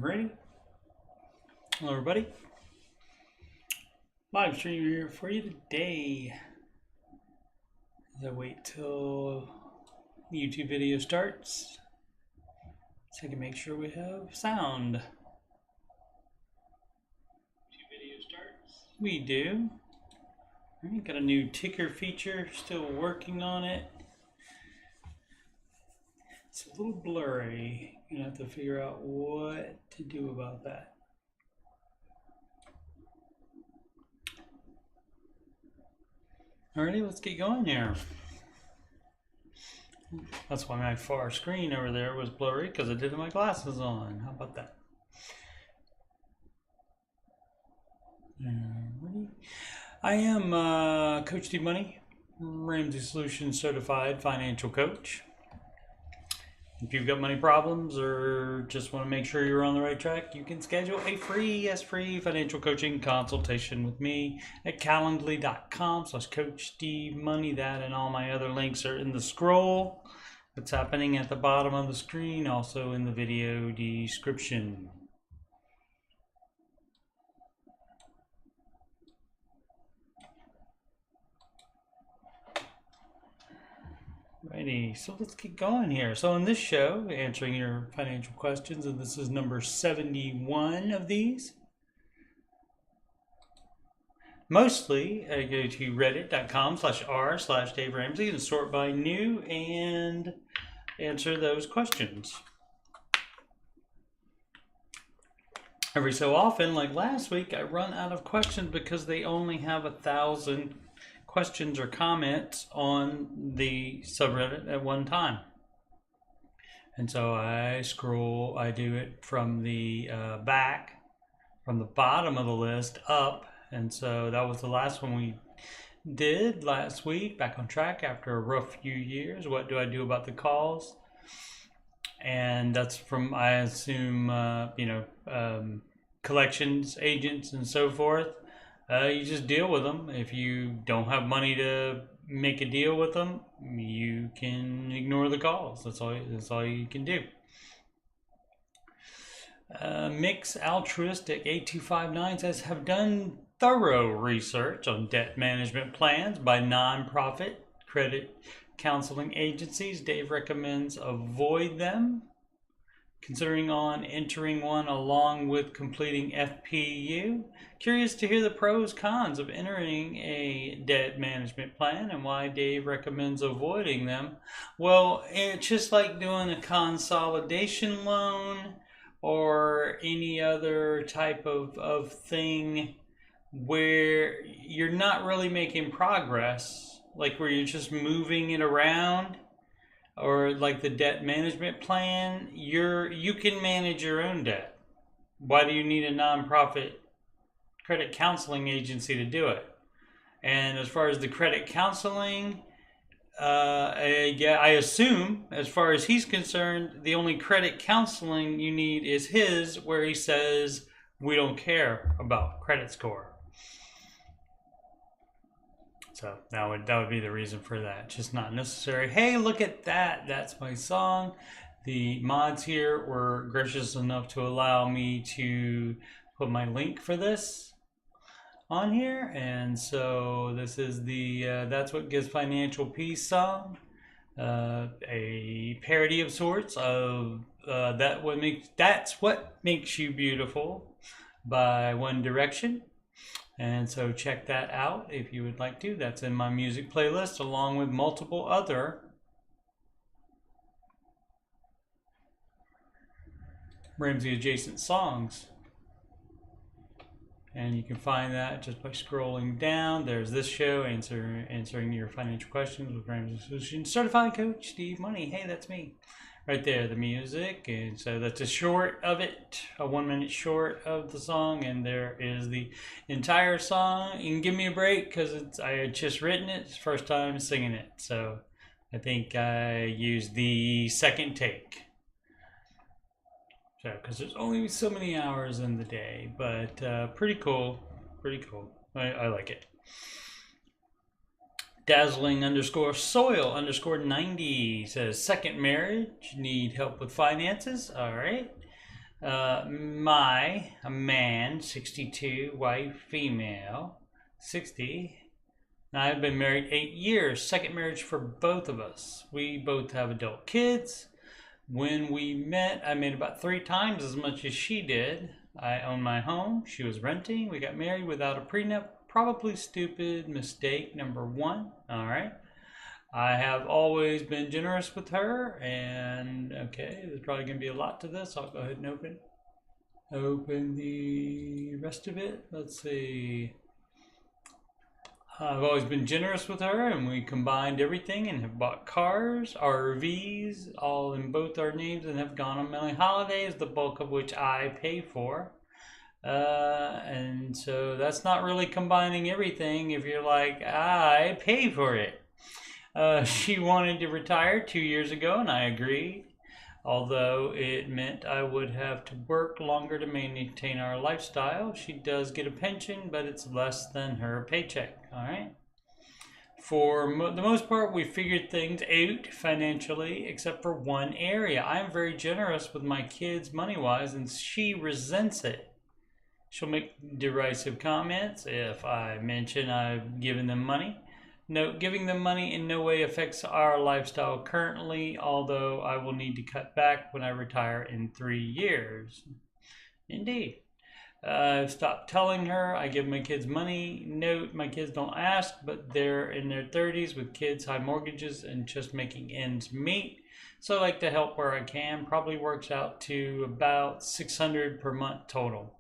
Ready? Hello everybody. Live stream here for you today. As I wait till the YouTube video starts, so I can make sure we have sound. YouTube video starts. We do. Alright, got a new ticker feature, still working on it. It's a little blurry. You're gonna have to figure out what to do about that. Alrighty, let's get going here. That's why my far screen over there was blurry, because I did have my glasses on. How about that? Alrighty. I am Coach Steve Money, Ramsey Solutions Certified Financial Coach. If you've got money problems or just want to make sure you're on the right track, you can schedule a free financial coaching consultation with me at calendly.com/coachstevemoney. That and all my other links are in the scroll that's happening at the bottom of the screen, also in the video description. Righty, so let's get going here. So in this show, answering your financial questions, and this is number 71 of these. Mostly, I go to reddit.com/r/Dave Ramsey and sort by new and answer those questions. Every so often, like last week, I run out of questions because they only have 1,000 questions or comments on the subreddit at one time. And so I do it from the back, from the bottom of the list up. And so that was the last one we did last week, back on track after a rough few years. What do I do about the calls? And that's from, I assume, collections agents and so forth. You just deal with them. If you don't have money to make a deal with them, you can ignore the calls. That's all you can do. Mix Altruistic 8259 says, have done thorough research on debt management plans by nonprofit credit counseling agencies. Dave recommends avoid them. Considering on entering one along with completing FPU. Curious to hear the pros cons of entering a debt management plan and why Dave recommends avoiding them. Well, it's just like doing a consolidation loan or any other type of thing where you're not really making progress, like where you're just moving it around. Or like the debt management plan, you can manage your own debt. Why do you need a nonprofit credit counseling agency to do it? And as far as the credit counseling, I assume, as far as he's concerned, the only credit counseling you need is his, where he says, we don't care about credit score. So that would be the reason for that. Just not necessary. Hey, look at that. That's my song. The mods here were gracious enough to allow me to put my link for this on here. And so this is the That's What Gives Financial Peace song. A parody of sorts of That's What Makes You Beautiful by One Direction. And so check that out if you would like to. That's in my music playlist along with multiple other Ramsey adjacent songs. And you can find that just by scrolling down. There's this show, answering your financial questions with Ramsey Solutions Certified Coach Steve Money. Hey, that's me. Right there, the music. And so that's a short of it, a 1 minute short of the song, and there is the entire song. You can give me a break because I had just written it. It's the first time singing it, so I think I used the second take. So because there's only so many hours in the day, but pretty cool. I like it. Dazzling_soil_90 says, second marriage, need help with finances. All right. A man, 62, wife, female, 60. And I've been married 8 years, second marriage for both of us. We both have adult kids. When we met, I made about 3 times as much as she did. I own my home. She was renting. We got married without a prenup. Probably stupid mistake number 1. All right. I have always been generous with her. And okay, there's probably going to be a lot to this. I'll go ahead and open the rest of it. Let's see. I've always been generous with her, and we combined everything and have bought cars, RVs, all in both our names, and have gone on many holidays, the bulk of which I pay for. And so that's not really combining everything if you're like, I pay for it. She wanted to retire 2 years ago, and I agreed, although it meant I would have to work longer to maintain our lifestyle. She does get a pension, but it's less than her paycheck. All right. For the most part, we figured things out financially, except for one area. I'm very generous with my kids money-wise, and she resents it. She'll make derisive comments if I mention I've given them money. Note, giving them money in no way affects our lifestyle currently, although I will need to cut back when I retire in 3 years. Indeed. I've stopped telling her I give my kids money. Note, my kids don't ask, but they're in their 30s with kids, high mortgages, and just making ends meet. So I like to help where I can. Probably works out to about $600 per month total.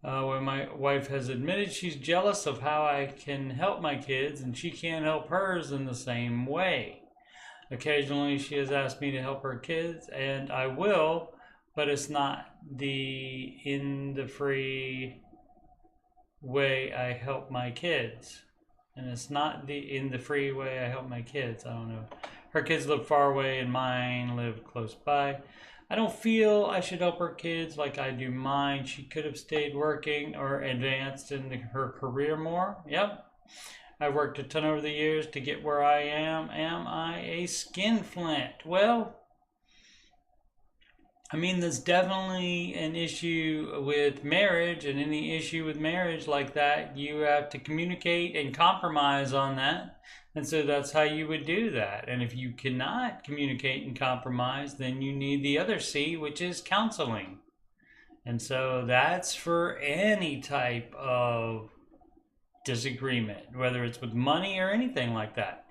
When my wife has admitted she's jealous of how I can help my kids, and she can't help hers in the same way. Occasionally she has asked me to help her kids, and I will, but it's not in the free way I help my kids. And it's not in the free way I help my kids. I don't know. Her kids live far away and mine live close by. I don't feel I should help her kids like I do mine. She could have stayed working or advanced in her career more. Yep. I've worked a ton over the years to get where I am. Am I a skinflint? Well, I mean, there's definitely an issue with marriage, and any issue with marriage like that, you have to communicate and compromise on that. And so that's how you would do that. And if you cannot communicate and compromise, then you need the other C, which is counseling. And so that's for any type of disagreement, whether it's with money or anything like that.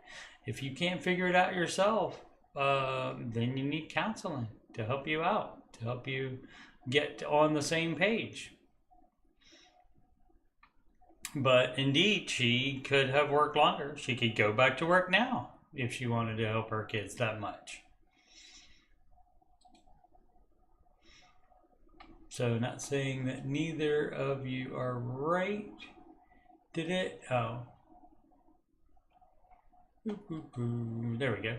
If you can't figure it out yourself, then you need counseling to help you out, to help you get on the same page. But indeed, she could have worked longer. She could go back to work now if she wanted to help her kids that much. So not saying that neither of you are right. Did it? Oh. There we go.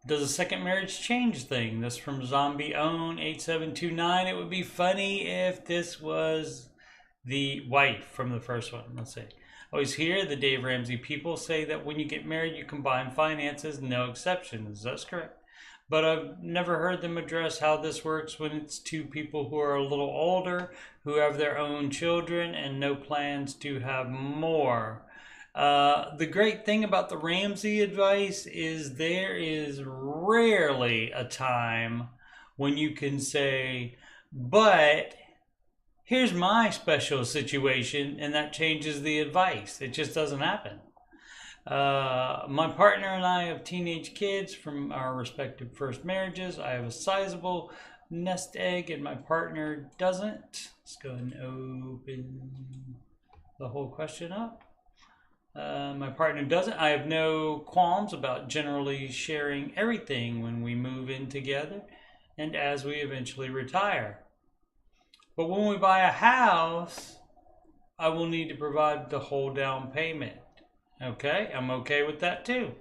Does a second marriage change thing? This from Zombie Own 8729. It would be funny if this was the wife from the first one. Let's see. Always hear the Dave Ramsey people say that when you get married, you combine finances, no exceptions. That's correct. But I've never heard them address how this works when it's two people who are a little older, who have their own children and no plans to have more. The great thing about the Ramsey advice is there is rarely a time when you can say, but here's my special situation, and that changes the advice. It just doesn't happen. My partner and I have teenage kids from our respective first marriages. I have a sizable nest egg and my partner doesn't. Let's go ahead and open the whole question up. My partner doesn't. I have no qualms about generally sharing everything when we move in together and as we eventually retire. But when we buy a house, I will need to provide the whole down payment. Okay, I'm okay with that too.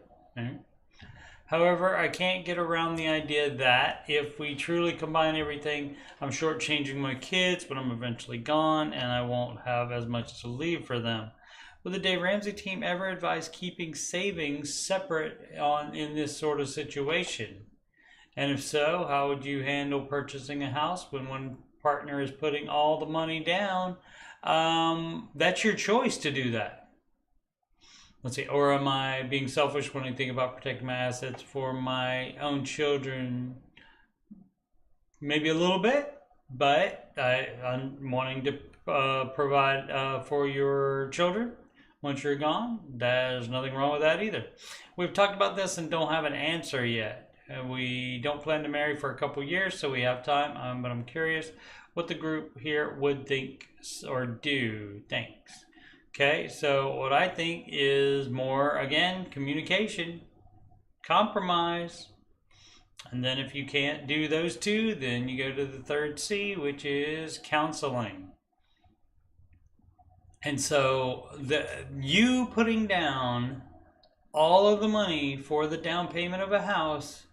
However, I can't get around the idea that if we truly combine everything, I'm shortchanging my kids when I'm eventually gone and I won't have as much to leave for them. Will the Dave Ramsey team ever advise keeping savings separate in this sort of situation? And if so, how would you handle purchasing a house when one partner is putting all the money down? That's your choice to do that. Let's see. Or am I being selfish when I think about protecting my assets for my own children? Maybe a little bit, but I'm wanting to provide for your children once you're gone. There's nothing wrong with that either. We've talked about this and don't have an answer yet. We don't plan to marry for a couple years, so we have time, but I'm curious what the group here would think or do. Thanks. Okay, so what I think is more, again, communication, compromise. And then if you can't do those two, then you go to the third C, which is counseling. And so you putting down all of the money for the down payment of a house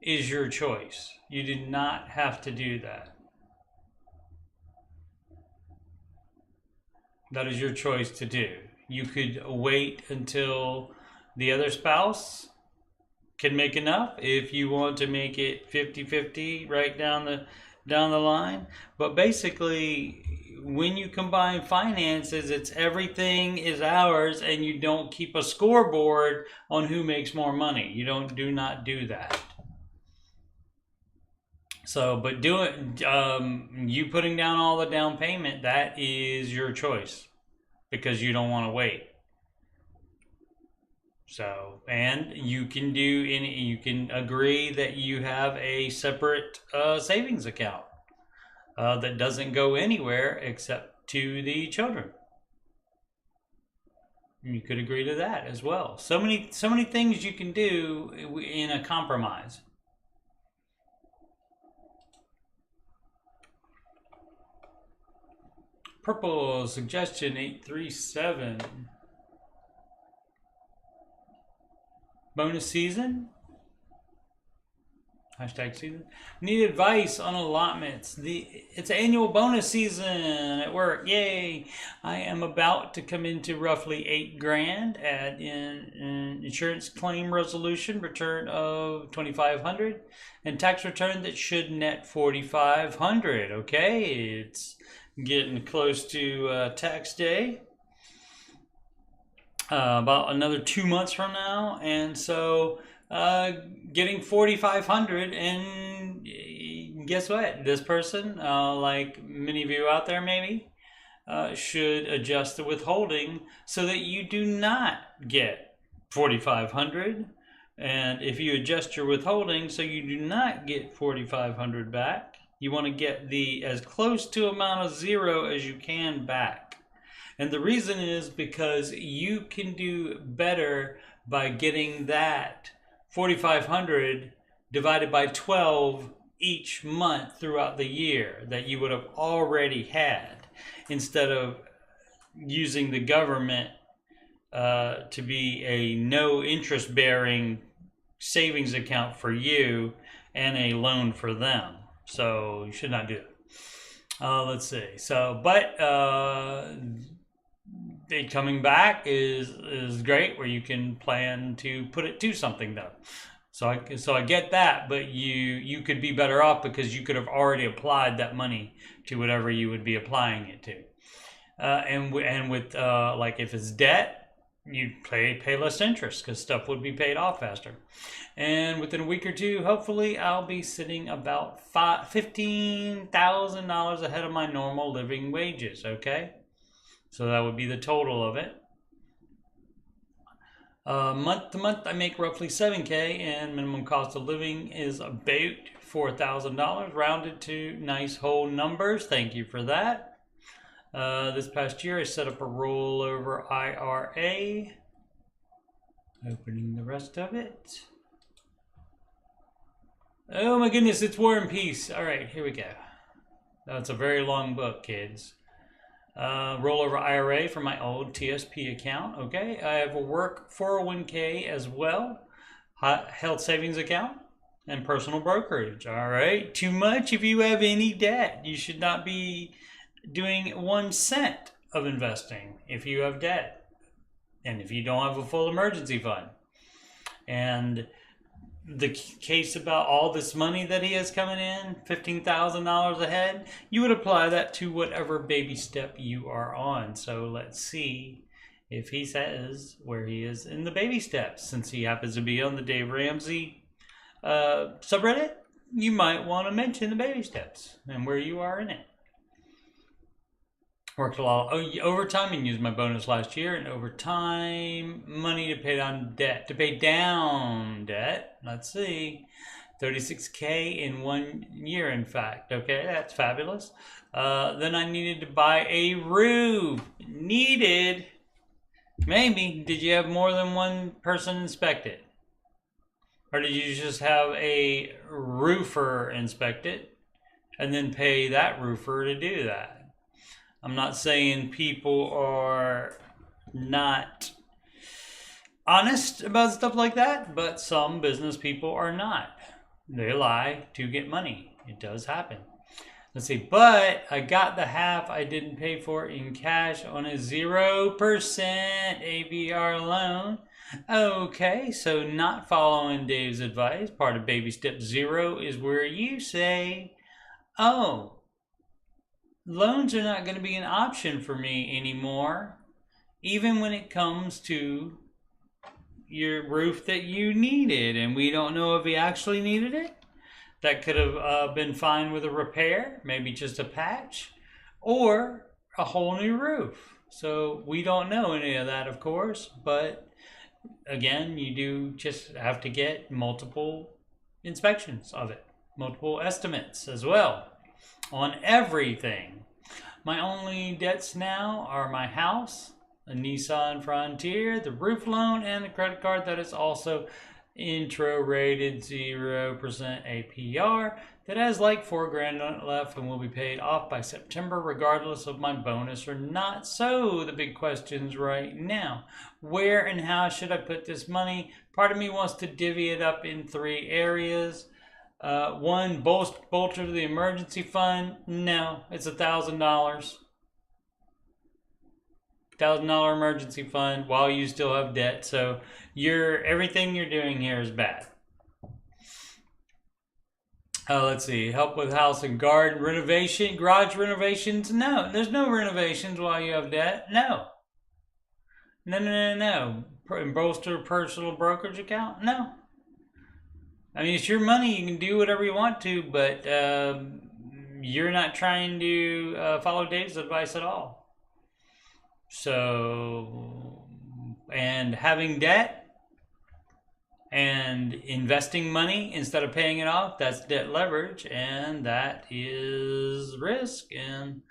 is your choice. You do not have to do that. That is your choice to do. You could wait until the other spouse can make enough if you want to make it 50-50 right down the line. But basically, when you combine finances, it's everything is ours, and you don't keep a scoreboard on who makes more money. You do not do that. So, but you putting down all the down payment, that is your choice because you don't want to wait. So, and you can agree that you have a separate savings account that doesn't go anywhere except to the children. You could agree to that as well. So many things you can do in a compromise. Purple suggestion 837. Bonus season? Hashtag season. Need advice on allotments. It's annual bonus season at work. Yay! I am about to come into roughly $8,000 at an insurance claim resolution return of $2,500 and tax return that should net $4,500. Okay, it's getting close to tax day. About another 2 months from now, and so getting $4,500, and guess what? This person, like many of you out there, maybe should adjust the withholding so that you do not get $4,500. And if you adjust your withholding so you do not get $4,500 back, you want to get as close to amount of zero as you can back. And the reason is because you can do better by getting that $4,500 divided by 12 each month throughout the year that you would have already had, instead of using the government to be a no interest bearing savings account for you and a loan for them. So you should not do it. Let's see. So, but it coming back is great, where you can plan to put it to something though. So I get that, but you could be better off because you could have already applied that money to whatever you would be applying it to. And with like if it's debt, you'd pay less interest because stuff would be paid off faster. And within a week or two, hopefully, I'll be sitting about $15,000 ahead of my normal living wages. Okay. So that would be the total of it. Month to month, I make roughly $7,000, and minimum cost of living is about $4,000, rounded to nice whole numbers. Thank you for that. This past year, I set up a rollover IRA. Opening the rest of it. Oh my goodness, it's War and Peace. All right, here we go. That's a very long book, kids. Rollover IRA for my old TSP account. Okay, I have a work 401k as well, health savings account, and personal brokerage. All right, too much if you have any debt. You should not be doing 1 cent of investing if you have debt, and if you don't have a full emergency fund. And the case about all this money that he has coming in, $15,000 a head, you would apply that to whatever baby step you are on. So let's see if he says where he is in the baby steps. Since he happens to be on the Dave Ramsey subreddit, you might want to mention the baby steps and where you are in it. Worked a lot of overtime and used my bonus last year, and overtime money to pay down debt. Let's see, 36K in 1 year, in fact. Okay, that's fabulous. Then I needed to buy a roof. Needed. Maybe. Did you have more than one person inspect it? Or did you just have a roofer inspect it and then pay that roofer to do that? I'm not saying people are not honest about stuff like that, but some business people are not. They lie to get money. It does happen. Let's see, but I got the half I didn't pay for in cash on a 0% APR loan. Okay, so not following Dave's advice. Part of baby step 0 is where you say, oh, loans are not going to be an option for me anymore, even when it comes to your roof that you needed, and we don't know if he actually needed it. That could have been fine with a repair, maybe just a patch, or a whole new roof. So we don't know any of that, of course, but again, you do just have to get multiple inspections of it, multiple estimates as well on everything. My only debts now are my house, a Nissan Frontier, the roof loan, and the credit card that is also intro rated 0% APR that has like $4,000 on it left and will be paid off by September regardless of my bonus or not. So the big questions right now: where and how should I put this money? Part of me wants to divvy it up in 3 areas. One, bolster the emergency fund. No, it's $1,000. $1,000 emergency fund while you still have debt. So everything you're doing here is bad. Let's see. Help with house and garden renovation, garage renovations. No, there's no renovations while you have debt. No. No. Bolster personal brokerage account. No. I mean, it's your money. You can do whatever you want to, but you're not trying to follow Dave's advice at all. So, and having debt and investing money instead of paying it off, that's debt leverage, and that is risk. And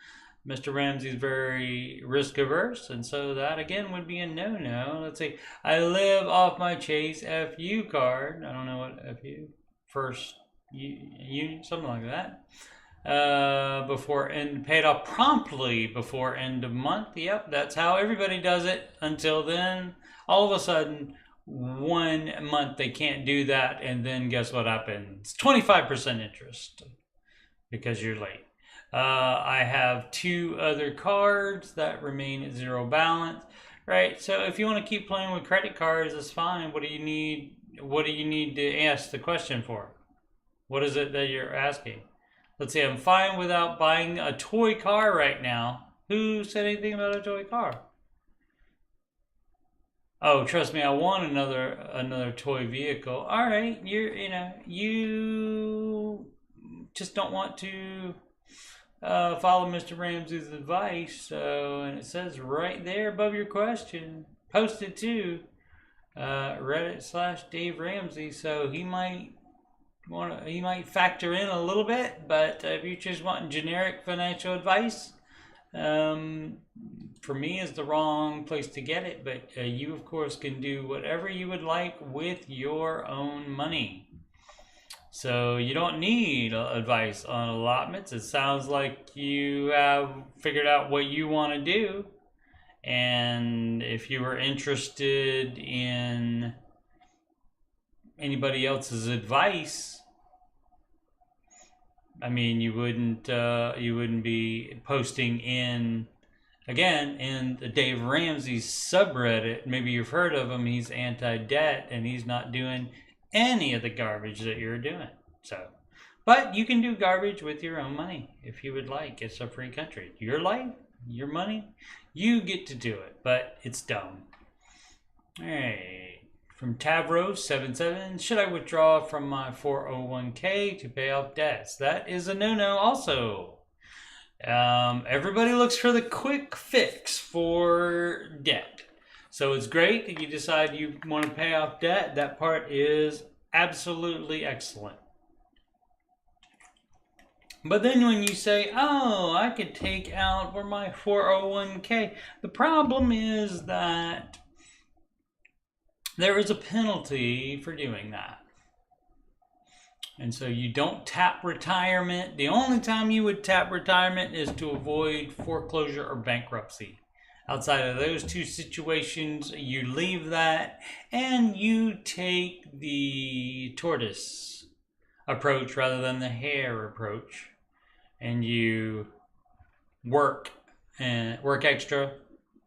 Mr. Ramsey's very risk averse, and so that again would be a no-no. Let's see. I live off my Chase FU card. I don't know what FU, first unit, something like that. Before and paid off promptly before end of month. Yep, that's how everybody does it. Until then, all of a sudden, 1 month they can't do that, and then guess what happens? 25% interest because you're late. I have 2 other cards that remain at 0 balance. Right. So if you want to keep playing with credit cards, that's fine. What do you need? What do you need to ask the question for? What is it that you're asking? Let's see, I'm fine without buying a toy car right now. Who said anything about a toy car? Oh, trust me, I want another toy vehicle. All right, you just don't want to follow Mr. Ramsey's advice. So, and it says right there above your question, posted to Reddit/Dave Ramsey. So he might factor in a little bit, but if you just want generic financial advice, for me is the wrong place to get it. But you of course can do whatever you would like with your own money. So you don't need advice on allotments. It sounds like you have figured out what you want to do, and if you were interested in anybody else's advice, I mean, you wouldn't be posting in the Dave Ramsey subreddit. Maybe you've heard of him. He's anti-debt and he's not doing any of the garbage that you're doing. So, but you can do garbage with your own money if you would like. It's a free country. Your life, your money, you get to do it, but it's dumb. All right. From Tavros77, should I withdraw from my 401k to pay off debts? That is a no-no also. Everybody looks for the quick fix for debt. So it's great that you decide you want to pay off debt. That part is absolutely excellent. But then when you say, oh, I could take out for my 401k, the problem is that there is a penalty for doing that. And so you don't tap retirement. The only time you would tap retirement is to avoid foreclosure or bankruptcy. Outside of those two situations, you leave that and you take the tortoise approach rather than the hare approach. And you work extra,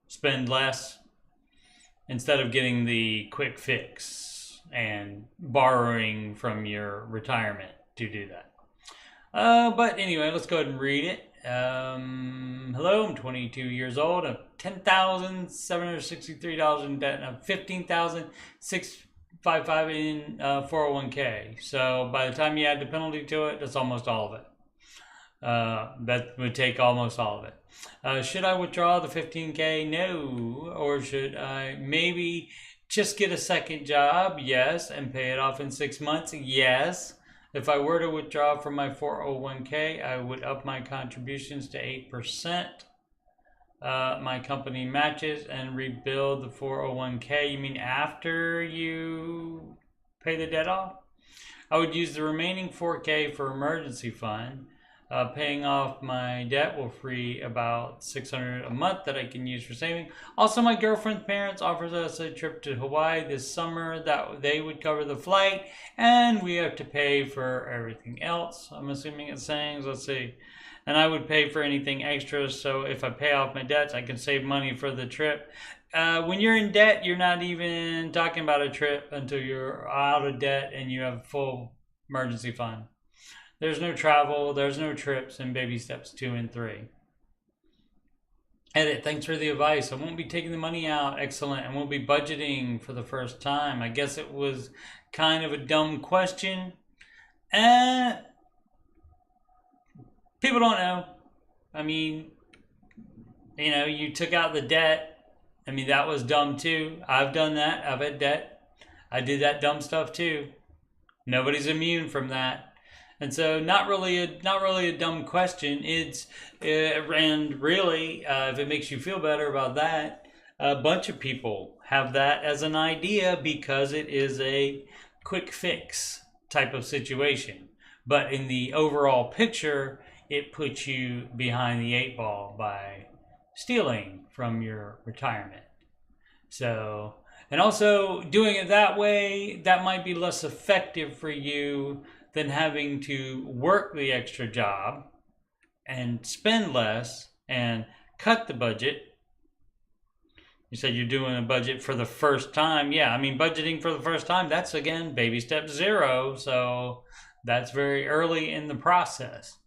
spend less, instead of getting the quick fix and borrowing from your retirement to do that. But anyway, let's go ahead and read it. Hello, I'm 22 years old. I'm $10,763 in debt, and I'm $15,655 in 401k. So by the time you add the penalty to it, that's almost all of it. That would take almost all of it. Should I withdraw the 15k? No. Or should I maybe just get a second job? Yes. And pay it off in 6 months? Yes. If I were to withdraw from my 401k, I would up my contributions to 8%. My company matches and rebuild the 401k. You mean after you pay the debt off? I would use the remaining 4k for emergency fund. Paying off my debt will free about $600 a month that I can use for saving. Also, my girlfriend's parents offers us a trip to Hawaii this summer that they would cover the flight, and we have to pay for everything else. I'm assuming it's saying, let's see. And I would pay for anything extra, so if I pay off my debts, I can save money for the trip. When you're in debt, you're not even talking about a trip until you're out of debt and you have a full emergency fund. There's no travel, there's no trips in baby steps 2 and 3. Edit, thanks for the advice. I won't be taking the money out. Excellent. And won't be budgeting for the first time. I guess it was kind of a dumb question. People don't know. I mean, you know, you took out the debt. I mean, that was dumb too. I've done that. I've had debt. I did that dumb stuff too. Nobody's immune from that. And so not really a dumb question. It's and really, if it makes you feel better about that, a bunch of people have that as an idea because it is a quick fix type of situation. But in the overall picture, it puts you behind the 8 ball by stealing from your retirement. So, and also doing it that way, that might be less effective for you than having to work the extra job and spend less and cut the budget. You said you're doing a budget for the first time. Yeah, I mean, budgeting for the first time, that's again baby step 0. So that's very early in the process.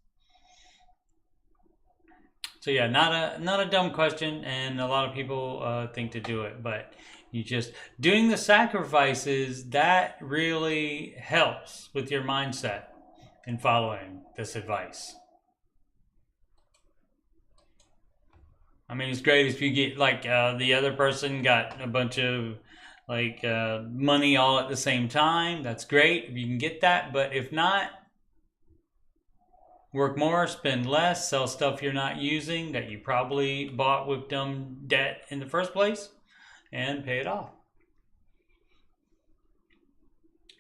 So yeah, not a dumb question, and a lot of people think to do it, but you just doing the sacrifices, that really helps with your mindset in following this advice. I mean, it's great if you get like the other person got a bunch of like money all at the same time. That's great if you can get that, but if not, work more, spend less, sell stuff you're not using that you probably bought with dumb debt in the first place, and pay it off.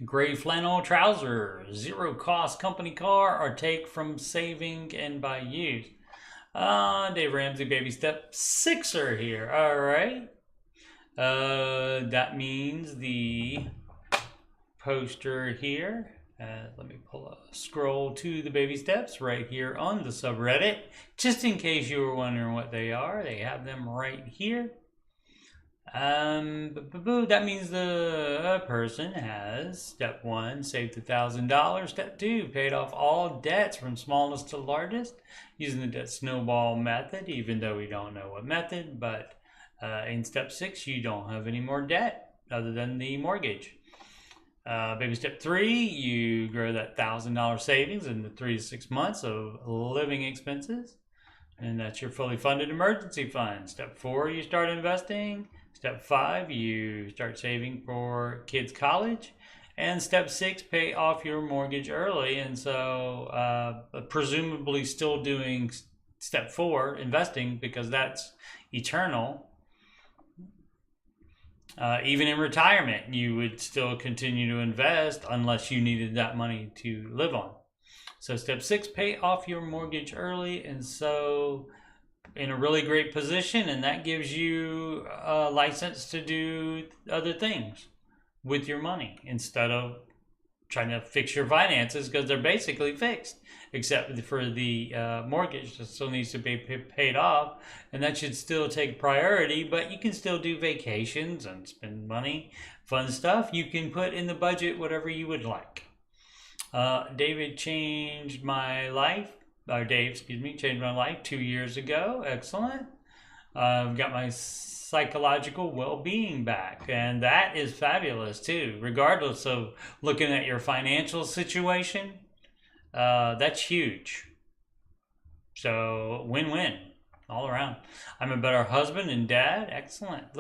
Gray flannel trousers, 0 cost company car, or take from saving and buy used. Dave Ramsey, baby step 6er here. All right. That means the poster here. Let me scroll to the baby steps right here on the subreddit. Just in case you were wondering what they are, they have them right here. That means the person has, step 1, saved $1,000. Step 2, paid off all debts from smallest to largest using the debt snowball method, even though we don't know what method. But in step 6, you don't have any more debt other than the mortgage. Baby step 3, you grow that $1,000 savings into 3 to 6 months of living expenses. And that's your fully funded emergency fund. Step 4, you start investing. Step 5, you start saving for kids' college. And step 6, pay off your mortgage early. And so presumably still doing step 4, investing, because that's eternal. Even in retirement, you would still continue to invest unless you needed that money to live on. So step 6, pay off your mortgage early, and so in a really great position, and that gives you a license to do other things with your money instead of trying to fix your finances, because they're basically fixed, except for the mortgage that still needs to be paid off, and that should still take priority. But you can still do vacations and spend money, fun stuff. You can put in the budget whatever you would like. Dave changed my life 2 years ago. Excellent. I've got my psychological well-being back, and that is fabulous too, regardless of looking at your financial situation. That's huge. So win-win all around. I'm a better husband and dad. Excellent.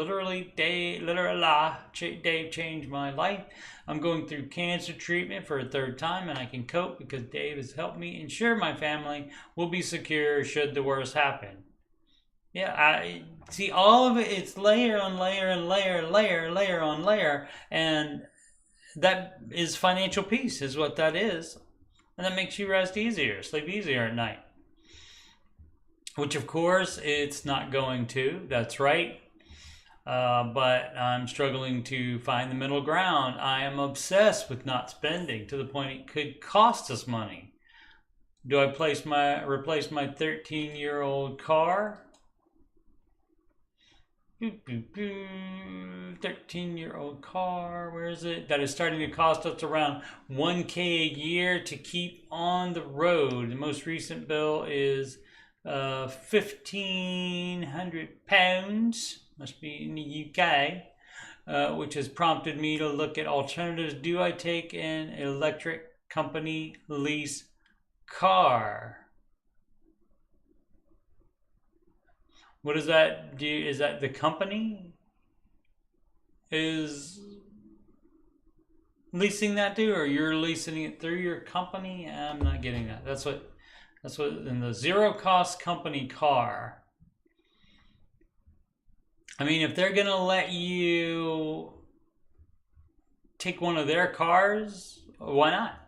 Dave changed my life. I'm going through cancer treatment for a 3rd time, and I can cope because Dave has helped me ensure my family will be secure should the worst happen. Yeah, I see all of it. It's layer on layer and layer on layer, and that is financial peace, is what that is, and that makes you rest easier, sleep easier at night. Which, of course, it's not going to. That's right. But I'm struggling to find the middle ground. I am obsessed with not spending to the point it could cost us money. Do I replace my 13-year-old car? 13-year-old car, where is it? That is starting to cost us around $1,000 a year to keep on the road. The most recent bill is £1,500, must be in the UK, which has prompted me to look at alternatives. Do I take an electric company lease car? What does that do? Is that the company is leasing that to, or you're leasing it through your company? I'm not getting that. That's what in the zero cost company car. I mean, if they're gonna let you take one of their cars, why not?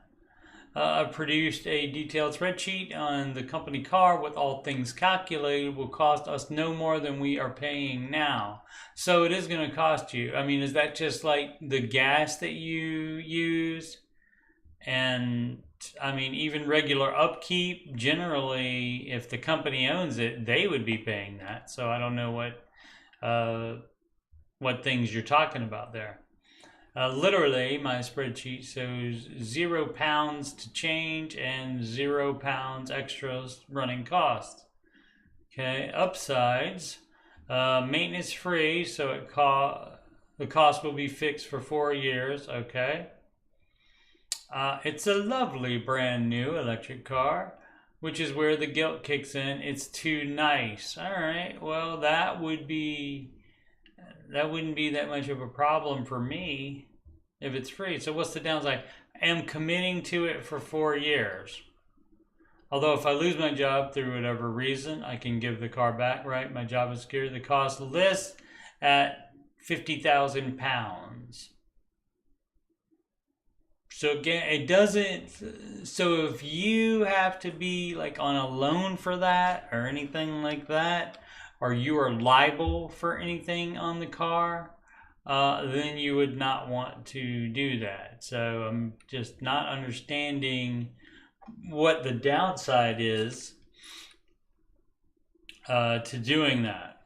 I've produced a detailed spreadsheet on the company car with all things calculated. Will cost us no more than we are paying now. So it is going to cost you. I mean, is that just like the gas that you use? And I mean, even regular upkeep, generally, if the company owns it, they would be paying that. So I don't know what things you're talking about there. Literally, my spreadsheet shows £0 to change and £0 extras running costs. Okay, upsides, maintenance free, so the cost will be fixed for 4 years. Okay, it's a lovely brand new electric car, which is where the guilt kicks in. It's too nice. All right, well that wouldn't be that much of a problem for me if it's free. So what's the downside? I am committing to it for 4 years. Although if I lose my job through whatever reason, I can give the car back, right? My job is secure. The cost lists at £50,000. So again, it doesn't, so if you have to be like on a loan for that or anything like that, or you are liable for anything on the car, then you would not want to do that. So I'm just not understanding what the downside is to doing that.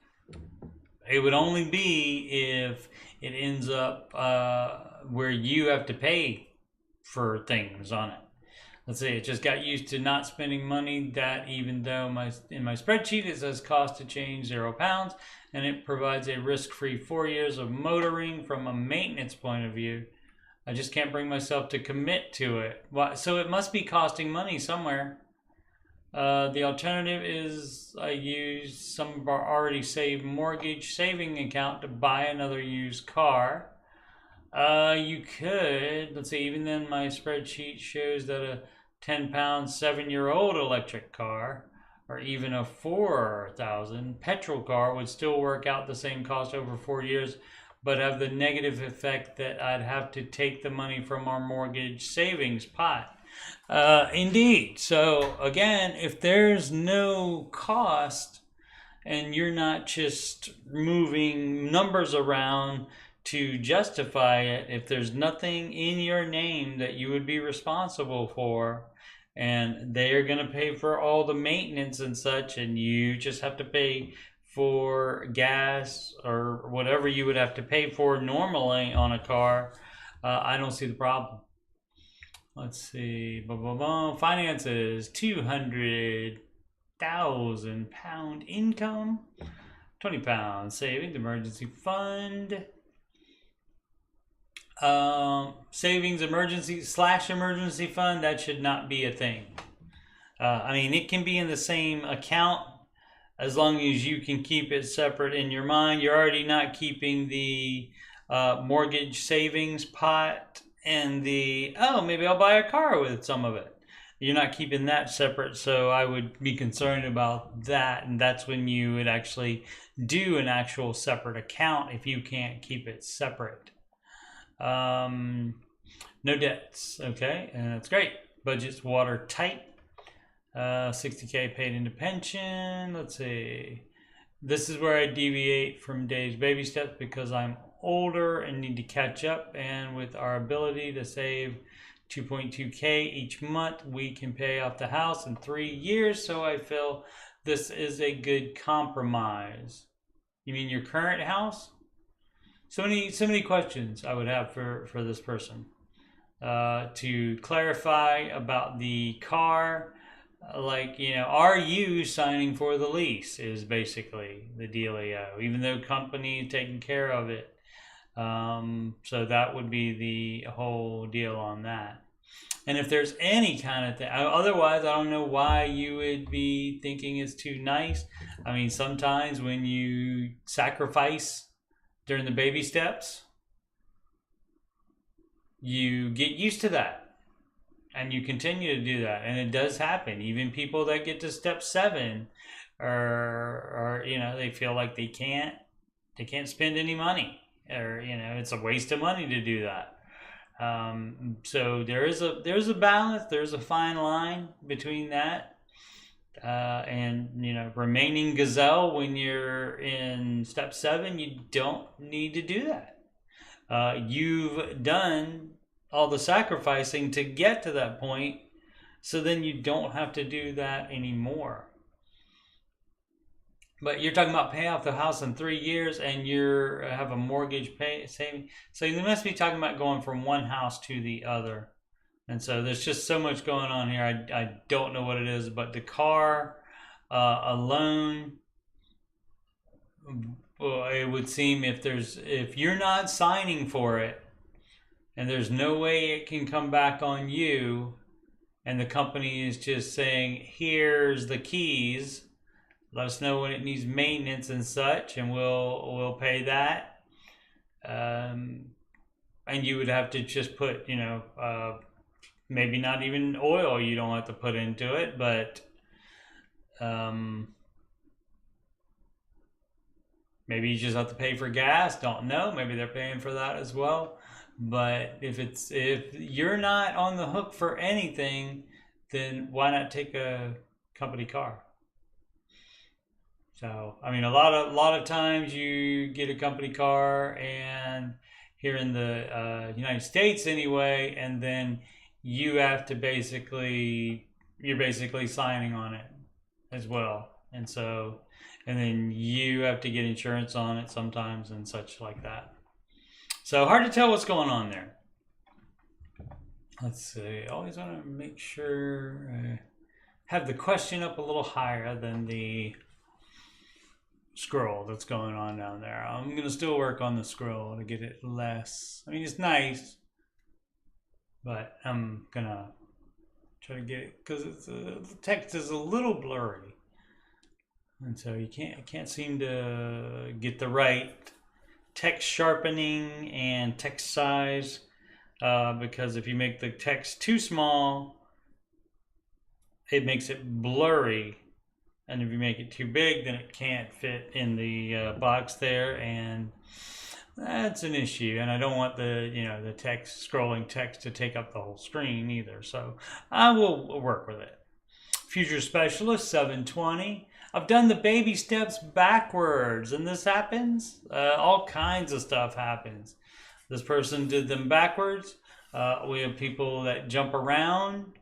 It would only be if it ends up where you have to pay for things on it. Let's say it just got used to not spending money. That even though in my spreadsheet it says cost to change £0, and it provides a risk-free 4 years of motoring from a maintenance point of view, I just can't bring myself to commit to it. So it must be costing money somewhere. The alternative is I use some of our already saved mortgage saving account to buy another used car. You could, let's see, even then my spreadsheet shows that a 10-pound 7-year-old electric car or even a 4,000 petrol car would still work out the same cost over 4 years, but have the negative effect that I'd have to take the money from our mortgage savings pot. Indeed. So again, if there's no cost and you're not just moving numbers around to justify it, if there's nothing in your name that you would be responsible for, and they're going to pay for all the maintenance and such, and you just have to pay for gas or whatever you would have to pay for normally on a car, I don't see the problem. Let's see. Finances, £200,000 income, £20 savings, emergency fund. Savings emergency fund, that should not be a thing. I mean, it can be in the same account as long as you can keep it separate in your mind. You're already not keeping the mortgage savings pot and the, maybe I'll buy a car with some of it. You're not keeping that separate, so I would be concerned about that, and that's when you would actually do an actual separate account if you can't keep it separate. No debts, okay, and that's great. Budget's watertight. 60K paid into pension. Let's see. This is where I deviate from Dave's baby steps because I'm older and need to catch up, and with our ability to save 2.2K each month, we can pay off the house in 3 years, so I feel this is a good compromise. You mean your current house? So many questions I would have for this person. To clarify about the car, are you signing for the lease is basically the dealio, even though company is taking care of it. So that would be the whole deal on that. And if there's any kind of thing, otherwise I don't know why you would be thinking it's too nice. I mean, sometimes when you sacrifice during the baby steps, you get used to that and you continue to do that, and it does happen. Even people that get to step 7 or they feel like they can't spend any money, or it's a waste of money to do that. So there's a balance, there's a fine line between that and remaining gazelle. When you're in step 7, you don't need to do that. You've done all the sacrificing to get to that point, so then you don't have to do that anymore. But you're talking about paying off the house in 3 years, and you have a mortgage saving. So you must be talking about going from one house to the other. And so there's just so much going on here. I don't know what it is, but the car, a loan, well, it would seem if you're not signing for it, and there's no way it can come back on you, and the company is just saying, here's the keys, let us know when it needs maintenance and such, and we'll pay that. And you would have to just put, maybe not even oil you don't have to put into it, but maybe you just have to pay for gas. Don't know. Maybe they're paying for that as well. But if you're not on the hook for anything, then why not take a company car? So, I mean, a lot of times you get a company car, and here in the United States anyway, and then you have to you're basically signing on it as well. And so and then you have to get insurance on it sometimes and such like that. So hard to tell what's going on there. Let's see. Always want to make sure I have the question up a little higher than the scroll that's going on down there. I'm going to still work on the scroll to get it less. I mean, it's nice, but I'm going to try to get it because the text is a little blurry. And so you can't seem to get the right text sharpening and text size because if you make the text too small, it makes it blurry, and if you make it too big, then it can't fit in the box there, and that's an issue. And I don't want the text, scrolling text, to take up the whole screen either. So I will work with it. Future Specialist 720. I've done the baby steps backwards, and this happens. All kinds of stuff happens. This person did them backwards. We have people that jump around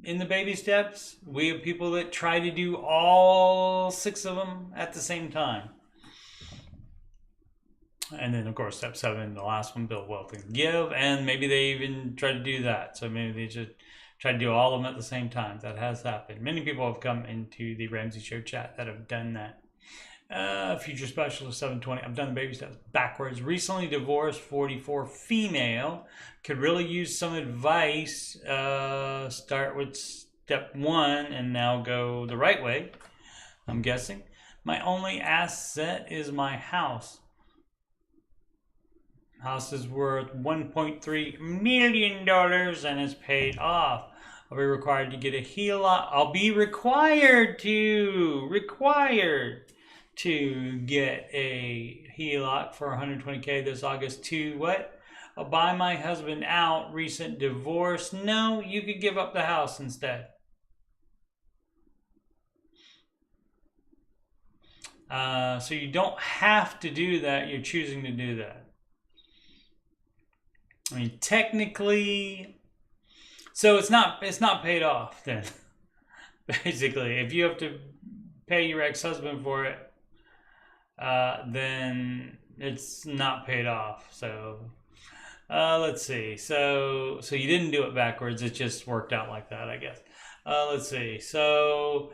in the baby steps. We have people that try to do all 6 of them at the same time. And then, of course, step 7, the last one, build wealth and give. And maybe they even try to do that. So maybe they just try to do all of them at the same time. That has happened. Many people have come into the Ramsey Show chat that have done that. Future Specialist 720. I've done the baby steps backwards. Recently divorced, 44, female. Could really use some advice. Start with step 1 and now go the right way, I'm guessing. My only asset is my house. House is worth $1.3 million and is paid off. I'll be required to get a HELOC. I'll be required to get a HELOC for $120K this August to what? I'll buy my husband out. Recent divorce. No, you could give up the house instead. So you don't have to do that. You're choosing to do that. I mean, technically, so it's not paid off then. Basically, if you have to pay your ex-husband for it, then it's not paid off. So let's see. So you didn't do it backwards. It just worked out like that, I guess. Let's see. So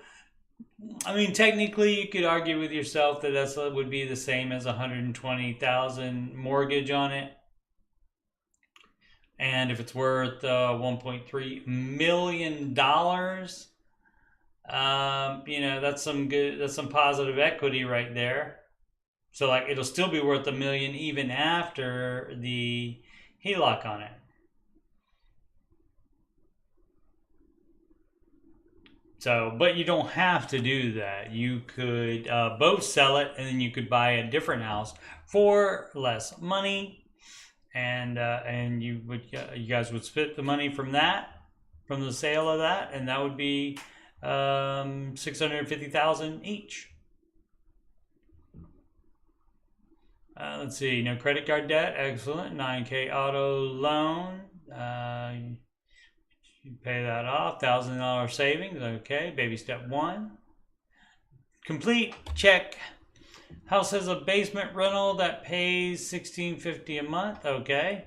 I mean, technically, you could argue with yourself that that would be the same as $120,000 mortgage on it. And if it's worth $1.3 million, that's some positive equity right there. So like it'll still be worth $1 million even after the HELOC on it. So, but you don't have to do that. You could both sell it, and then you could buy a different house for less money. And you guys would split the money from the sale of that, and that would be $650,000 each. Let's see, no credit card debt, excellent. 9K auto loan, you pay that off. $1,000 savings, okay. Baby step 1, complete, check. House has a basement rental that pays $1,650 a month. Okay.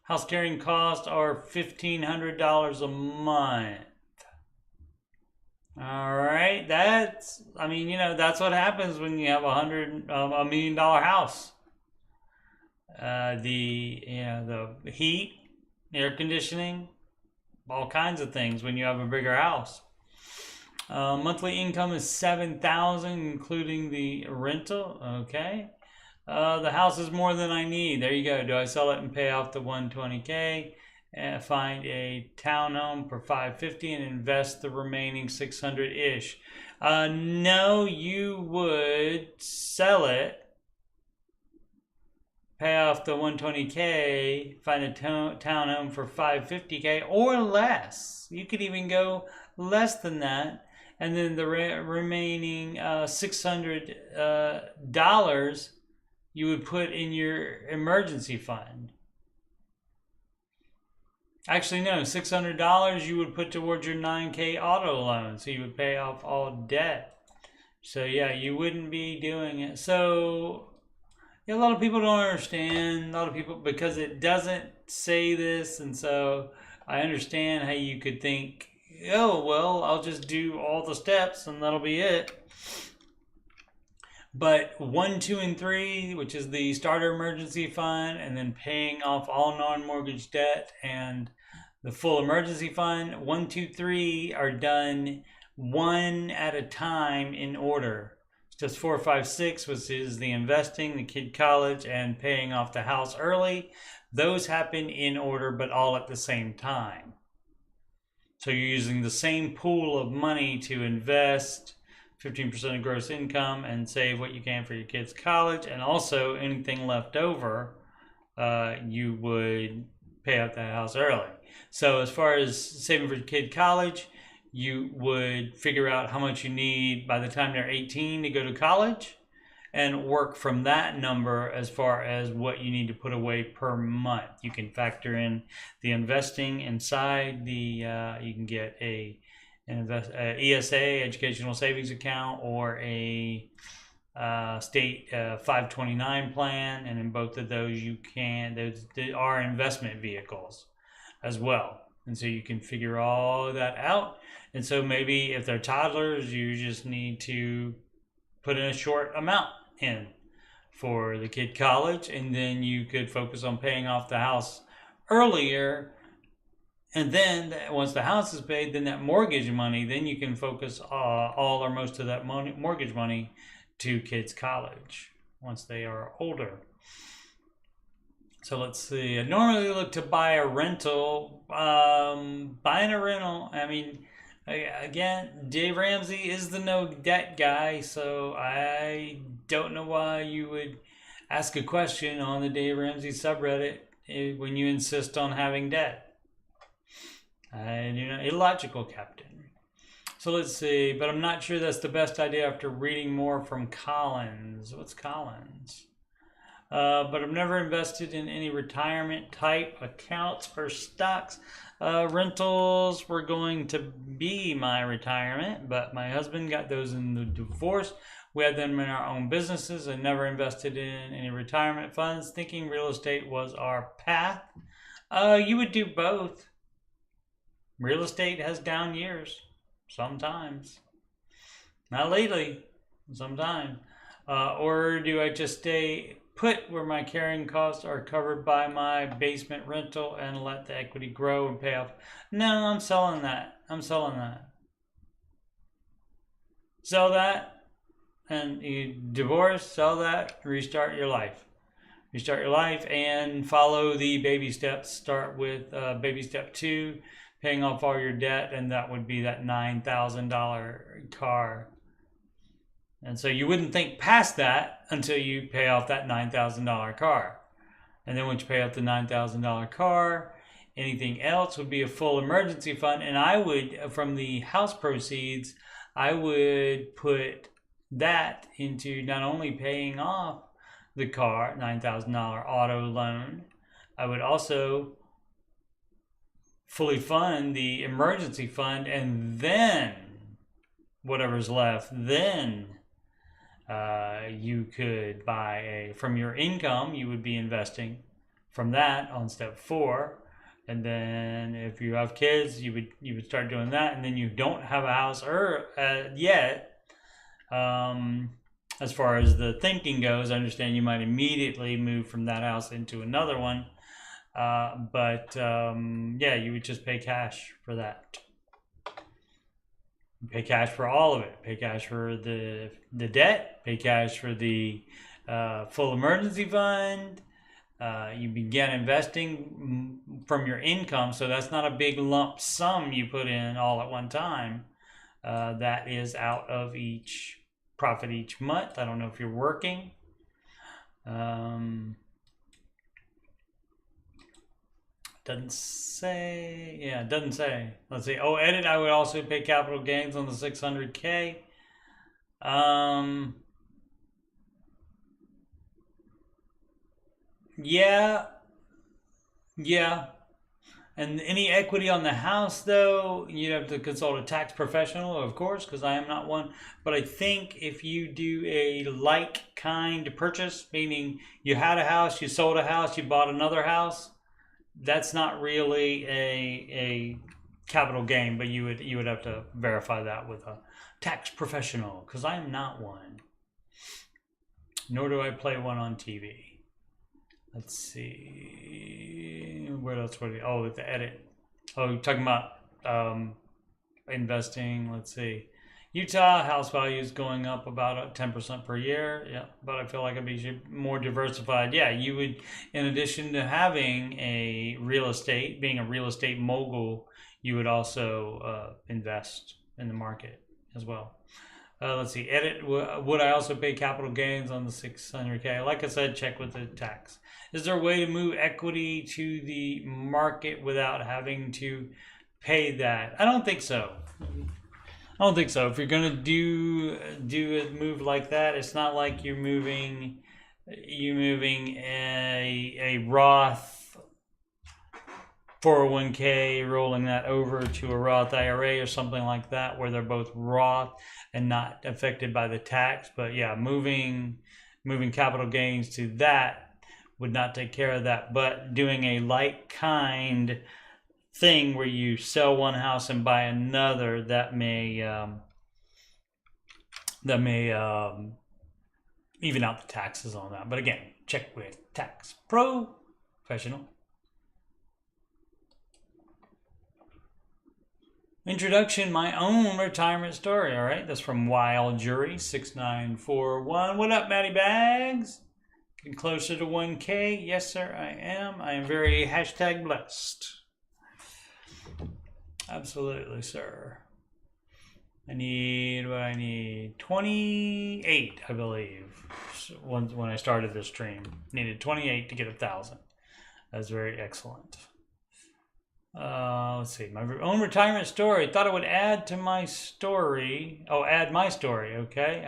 House carrying costs are $1,500 a month. All right. That's what happens when you have $1 million house. The heat, air conditioning, all kinds of things when you have a bigger house. Monthly income is $7,000, including the rental. Okay. The house is more than I need. There you go. Do I sell it and pay off the $120K? Find a townhome for $550 and invest the remaining $600-ish. No, you would sell it, pay off the $120K, find a townhome for $550K or less. You could even go less than that. And then the remaining $600 you would put in your emergency fund. Actually, no, $600 you would put towards your 9K auto loan. So you would pay off all debt. So yeah, you wouldn't be doing it. So yeah, a lot of people don't understand. A lot of people, because it doesn't say this, and so I understand how you could think, oh well, I'll just do all the steps and that'll be it. But 1, 2, and 3, which is the starter emergency fund, and then paying off all non-mortgage debt, and the full emergency fund, 1, 2, 3 are done one at a time in order. It's just 4, 5, 6, which is the investing, the kid college, and paying off the house early. Those happen in order, but all at the same time. So you're using the same pool of money to invest 15% of gross income and save what you can for your kids' college, and also anything left over, you would pay off that house early. So as far as saving for your kid college, you would figure out how much you need by the time they're 18 to go to college, and work from that number as far as what you need to put away per month. You can factor in the investing inside the, you can get a ESA, educational savings account, or a state 529 plan, and in both of those you can, those are investment vehicles as well, and so you can figure all that out. And so maybe if they're toddlers, you just need to put in a short amount in for the kid college, and then you could focus on paying off the house earlier. And then once the house is paid, then that mortgage money, then you can focus all or most of that mortgage money to kids' college once they are older. So let's see. I normally look to buy a rental. Buying a rental, I mean, again, Dave Ramsey is the no debt guy, so I don't know why you would ask a question on the Dave Ramsey subreddit when you insist on having debt. Illogical, Captain. So let's see, but I'm not sure that's the best idea after reading more from Collins. What's Collins? But I've never invested in any retirement type accounts or stocks. Rentals were going to be my retirement, but my husband got those in the divorce. We had them in our own businesses and never invested in any retirement funds, thinking real estate was our path. You would do both. Real estate has down years, sometimes. Not lately, sometimes. Or do I just stay put where my carrying costs are covered by my basement rental and let the equity grow and pay off? No, I'm selling that. Sell that, and you divorce, sell that, restart your life. And follow the baby steps. Start with baby step 2, paying off all your debt, and that would be that $9,000 car. And so you wouldn't think past that until you pay off that $9,000 car. And then once you pay off the $9,000 car, anything else would be a full emergency fund. And I would, from the house proceeds, I would put that into not only paying off the car, $9,000 auto loan, I would also fully fund the emergency fund, and then whatever's left, then you could buy from your income, you would be investing from that on step 4. And then if you have kids, you would start doing that, and then you don't have a house yet. As far as the thinking goes, I understand you might immediately move from that house into another one. Yeah, you would just pay cash for that. Pay cash for all of it. Pay cash for the debt. Pay cash for the full emergency fund. You begin investing from your income, so that's not a big lump sum you put in all at one time. That is out of each profit each month. I don't know if you're working. Doesn't say. Yeah, it doesn't say. Let's see. Oh, edit. I would also pay capital gains on the 600K. Yeah. And any equity on the house, though, you'd have to consult a tax professional, of course, because I am not one. But I think if you do a like kind purchase, meaning you had a house, you sold a house, you bought another house, that's not really a capital gain. But you would have to verify that with a tax professional, because I am not one. Nor do I play one on TV. Let's see. What else would oh, with the edit. Oh, you're talking about investing. Let's see. Utah house values going up about 10% per year. Yeah, but I feel like I'd be more diversified. Yeah, you would, in addition to having a real estate, being a real estate mogul, you would also invest in the market as well. Let's see. Edit. Would I also pay capital gains on the 600K? Like I said, check with the tax. Is there a way to move equity to the market without having to pay that? I don't think so. I don't think so. If you're gonna do a move like that, it's not like you're moving a Roth 401k, rolling that over to a Roth IRA or something like that, where they're both Roth and not affected by the tax. But yeah, moving capital gains to that would not take care of that. But doing a like kind thing where you sell one house and buy another, that may even out the taxes on that. But again, check with tax professional. Introduction, my own retirement story. All right, that's from Wild Jury 6941. What up, Matty Bags? Getting closer to 1K. Yes, sir, I am. I am very #blessed. Absolutely, sir. I need 28, I believe. When I started this stream, needed 28 to get 1,000. That's very excellent. Let's see, my own retirement story. Thought I would add to my story. Oh, add my story. Okay,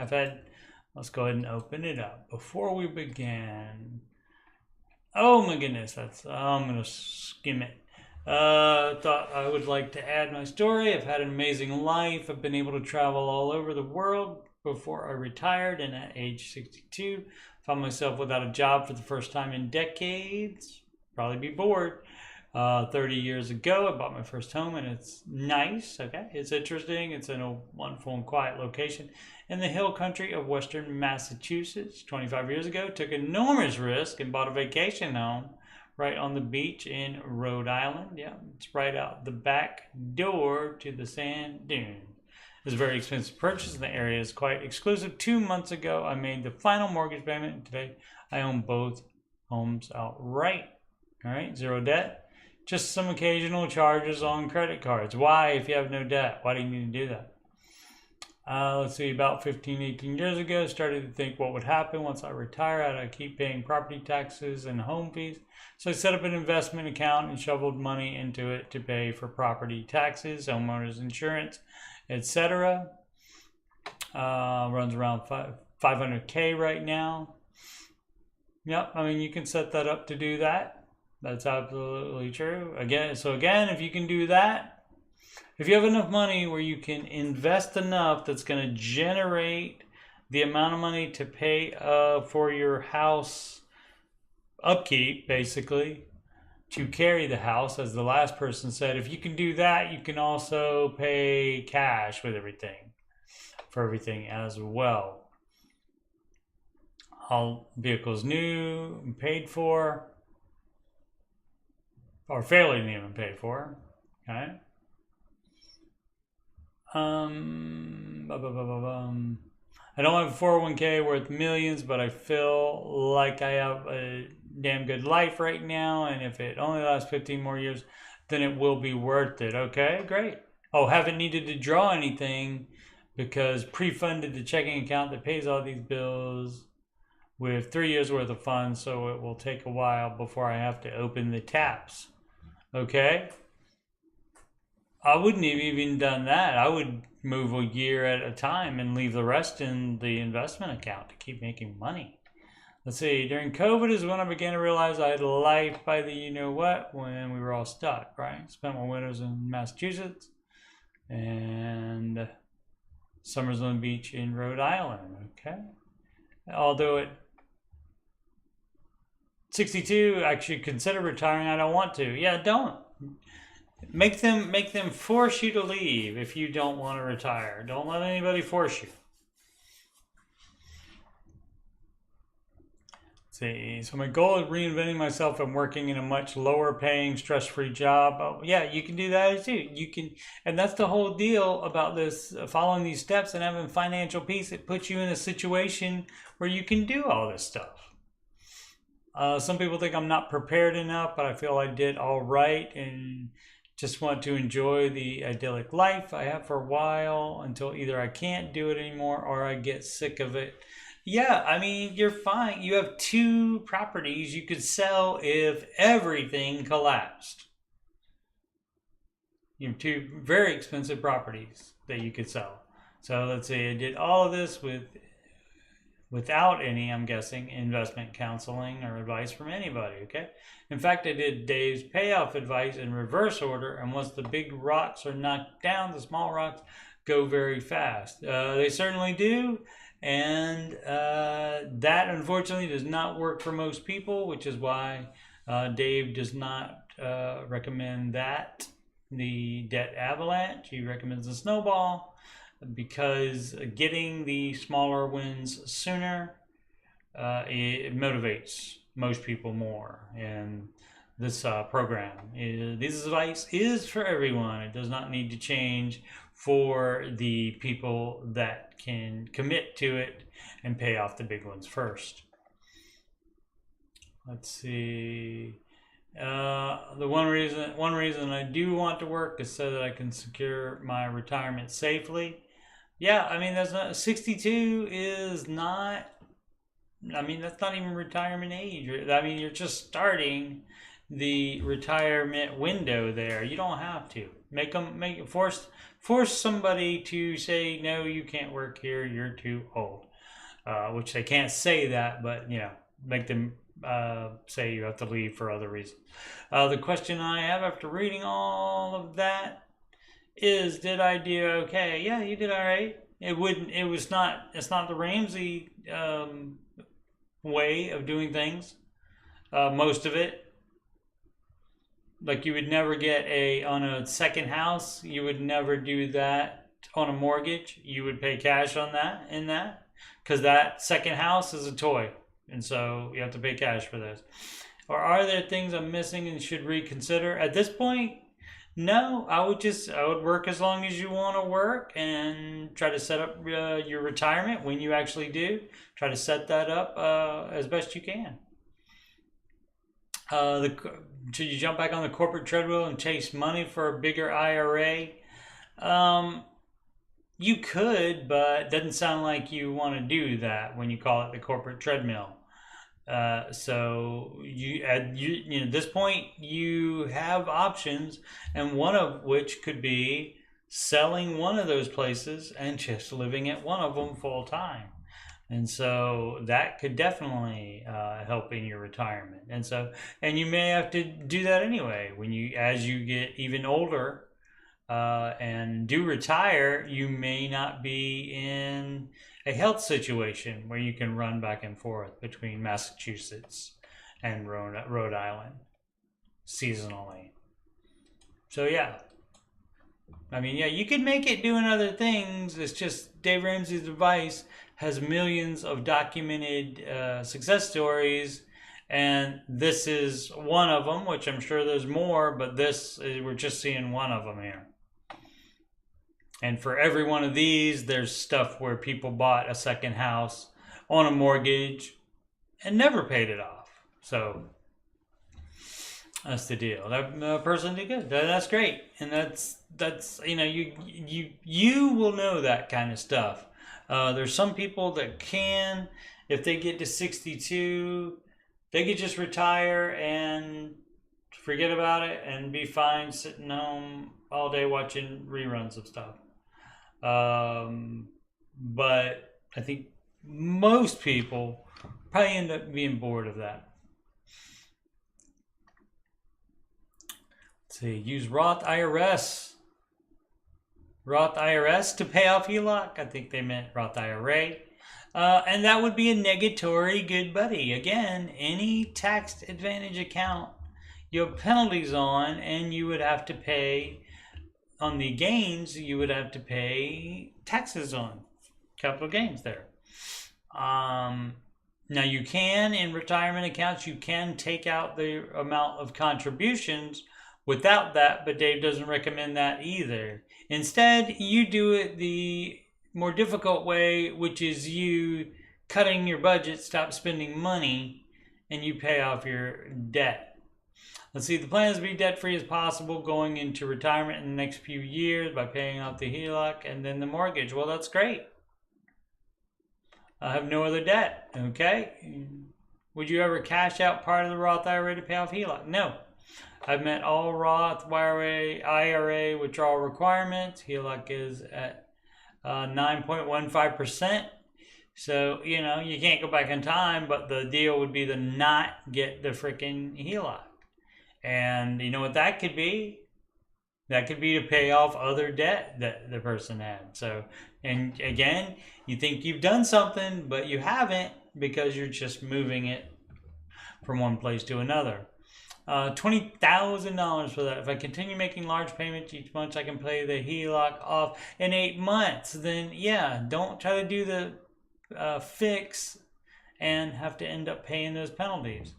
let's go ahead and open it up before we begin. Oh my goodness, I'm gonna skim it. Thought I would like to add my story. I've had an amazing life. I've been able to travel all over the world before I retired, and at age 62, found myself without a job for the first time in decades. Probably be bored. 30 years ago, I bought my first home, and it's nice. Okay, it's interesting. It's in a wonderful and quiet location in the hill country of western Massachusetts. 25 years ago, took enormous risk and bought a vacation home right on the beach in Rhode Island. Yeah, it's right out the back door to the sand dune. It's a very expensive purchase, and the area is quite exclusive. 2 months ago, I made the final mortgage payment, and today I own both homes outright. All right, zero debt. Just some occasional charges on credit cards. Why, if you have no debt? Why do you need to do that? Let's see, about 15, 18 years ago, started to think what would happen once I retire. I'd keep paying property taxes and home fees. So I set up an investment account and shoveled money into it to pay for property taxes, homeowners insurance, etc. Runs around 500K right now. Yep, I mean, you can set that up to do that. That's absolutely true. Again, if you can do that, if you have enough money where you can invest enough that's going to generate the amount of money to pay for your house upkeep, basically, to carry the house, as the last person said, if you can do that, you can also pay cash with everything, for everything as well. All vehicles new and paid for, or fairly new and paid for. Okay. I don't have a 401k worth millions, but I feel like I have a damn good life right now, and if it only lasts 15 more years, then it will be worth it. Okay, great. Oh, haven't needed to draw anything because pre-funded the checking account that pays all these bills with 3 years worth of funds, so it will take a while before I have to open the taps. Okay. I wouldn't have even done that. I would move a year at a time and leave the rest in the investment account to keep making money. Let's see. During COVID is when I began to realize I had a life by the you-know-what when we were all stuck, right? Spent my winters in Massachusetts and summers on the beach in Rhode Island, okay? Although at 62, I should consider retiring. I don't want to. Yeah, don't. Make them force you to leave if you don't want to retire. Don't let anybody force you. See, so my goal is reinventing myself and working in a much lower paying, stress-free job. Oh, yeah, you can do that too. You can, and that's the whole deal about this, following these steps and having financial peace. It puts you in a situation where you can do all this stuff. Some people think I'm not prepared enough, but I feel I did all right and just want to enjoy the idyllic life I have for a while until either I can't do it anymore or I get sick of it. Yeah, I mean, you're fine. You have 2 properties you could sell if everything collapsed. You have 2 very expensive properties that you could sell. So let's say I did all of this without any, I'm guessing, investment counseling or advice from anybody, okay? In fact, I did Dave's payoff advice in reverse order, and once the big rocks are knocked down, the small rocks go very fast. They certainly do. And that, unfortunately, does not work for most people, which is why Dave does not recommend that, the debt avalanche. He recommends the snowball because getting the smaller wins sooner, it motivates most people more. And this program, this advice is for everyone. It does not need to change for the people that can commit to it and pay off the big ones first. Let's see. The one reason I do want to work is so that I can secure my retirement safely. Yeah, I mean, that's not 62 is not. I mean, that's not even retirement age. I mean, you're just starting the retirement window there. You don't have to force somebody to say no, you can't work here. You're too old. Which they can't say that, but make them say you have to leave for other reasons. The question I have after reading all of that is, did I do okay? Yeah, you did all right. It's not the Ramsey way of doing things. Most of it. Like, you would never get on a second house, you would never do that on a mortgage. You would pay cash on that, because that second house is a toy. And so you have to pay cash for this. Or are there things I'm missing and should reconsider? At this point, no. I would work as long as you want to work and try to set up your retirement when you actually do. Try to set that up as best you can. Should you jump back on the corporate treadmill and chase money for a bigger IRA? You could, but it doesn't sound like you want to do that when you call it the corporate treadmill. So at this point, you have options, and one of which could be selling one of those places and just living at one of them full time. And so that could definitely help in your retirement. And you may have to do that anyway. As you get even older and do retire, you may not be in a health situation where you can run back and forth between Massachusetts and Rhode Island seasonally. So yeah. I mean, yeah, you could make it doing other things. It's just Dave Ramsey's advice has millions of documented success stories, and this is one of them, which I'm sure there's more, but we're just seeing one of them here. And for every one of these, there's stuff where people bought a second house on a mortgage and never paid it off. So that's the deal. That person did good. That's great, and that's you will know that kind of stuff. There's some people that can, if they get to 62, they could just retire and forget about it and be fine sitting home all day watching reruns of stuff. But I think most people probably end up being bored of that. Let's see, use Roth IRS. Roth IRS to pay off HELOC. I think they meant Roth IRA. And that would be a negatory good buddy. Again, any tax advantage account you have penalties on, and you would have to pay on the gains, you would have to pay taxes on capital gains there. Now you can, in retirement accounts, you can take out the amount of contributions without that, but Dave doesn't recommend that either. Instead, you do it the more difficult way, which is you cutting your budget, stop spending money, and you pay off your debt. Let's see, the plan is to be debt-free as possible going into retirement in the next few years by paying off the HELOC and then the mortgage. Well, that's great. I have no other debt, okay? Would you ever cash out part of the Roth IRA to pay off HELOC? No. I've met all Roth IRA withdrawal requirements. HELOC is at 9.15%. So, you know, you can't go back in time, but the deal would be to not get the freaking HELOC. And you know what that could be? That could be to pay off other debt that the person had. So, and again, you think you've done something, but you haven't, because you're just moving it from one place to another. $20,000 for that. If I continue making large payments each month, I can pay the HELOC off in 8 months. Then yeah, don't try to do the fix and have to end up paying those penalties.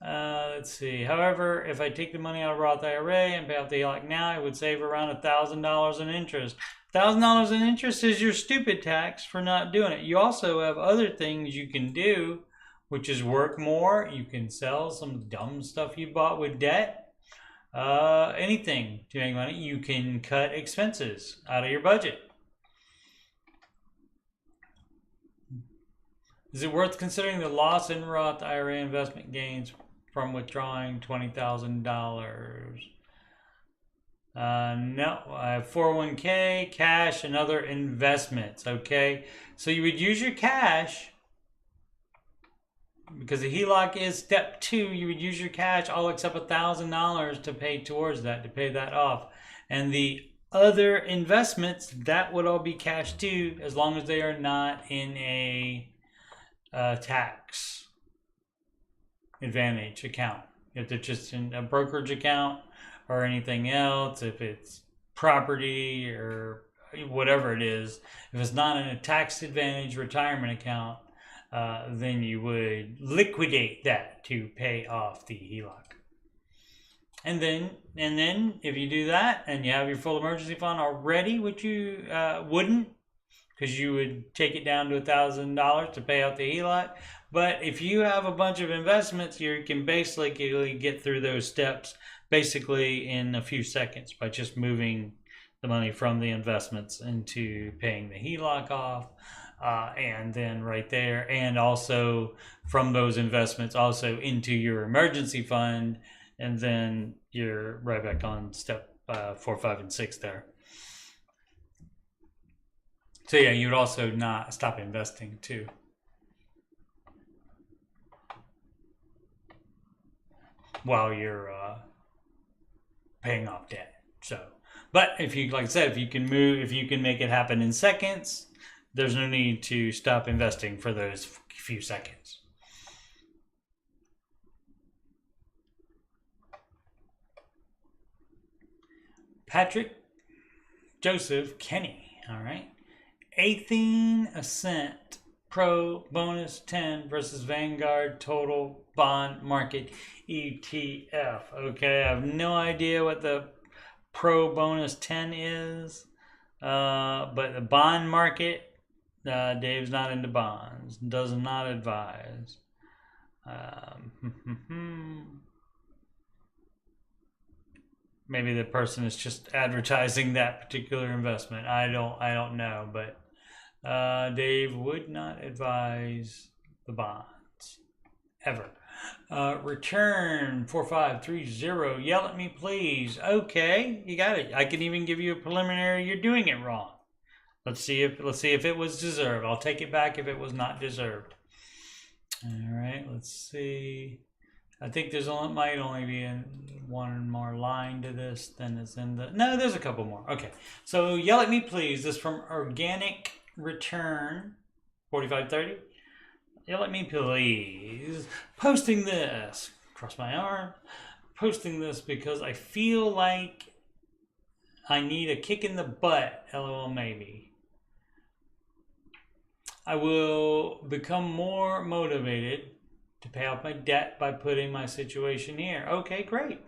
Let's see. However, if I take the money out of Roth IRA and pay off the HELOC now, I would save around $1,000 in interest. $1,000 in interest is your stupid tax for not doing it. You also have other things you can do, which is work more. You can sell some dumb stuff you bought with debt. Anything to make money. You can cut expenses out of your budget. Is it worth considering the loss in Roth IRA investment gains from withdrawing $20,000? No, I have 401k, cash, and other investments. Okay, so you would use your cash, because the HELOC is step 2. You would use your cash all except $1,000 to pay towards that, to pay that off. And the other investments, that would all be cash too, as long as they are not in a tax advantage account. If they're just in a brokerage account or anything else, if it's property or whatever it is, if it's not in a tax advantage retirement account, then you would liquidate that to pay off the HELOC. And then if you do that and you have your full emergency fund already, which you wouldn't, because you would take it down to $1,000 to pay out the HELOC. But if you have a bunch of investments, you can basically get through those steps basically in a few seconds by just moving the money from the investments into paying the HELOC off. And then right there, and also from those investments also into your emergency fund, and then you're right back on step 4, 5, and 6 there. So yeah, you would also not stop investing too. While you're paying off debt. So, but if you, like I said, if you can make it happen in seconds, there's no need to stop investing for those few seconds. Patrick Joseph Kenny, all right. 18% Pro Bonus 10 versus Vanguard Total Bond Market ETF. Okay, I have no idea what the Pro Bonus 10 is, but the bond market, Dave's not into bonds, does not advise. Maybe the person is just advertising that particular investment. I don't know, but Dave would not advise the bonds ever. Return 4530. Yell at me, please. Okay, you got it. I can even give you a preliminary. You're doing it wrong. Let's see if it was deserved. I'll take it back if it was not deserved. All right, let's see. I think might only be one more line to this than is in the. No, there's a couple more. Okay, so yell at me, please. This is from Organic Return 4530. Yell at me, please. Posting this. Cross my arm. Posting this because I feel like I need a kick in the butt. LOL, maybe. I will become more motivated to pay off my debt by putting my situation here. Okay, great.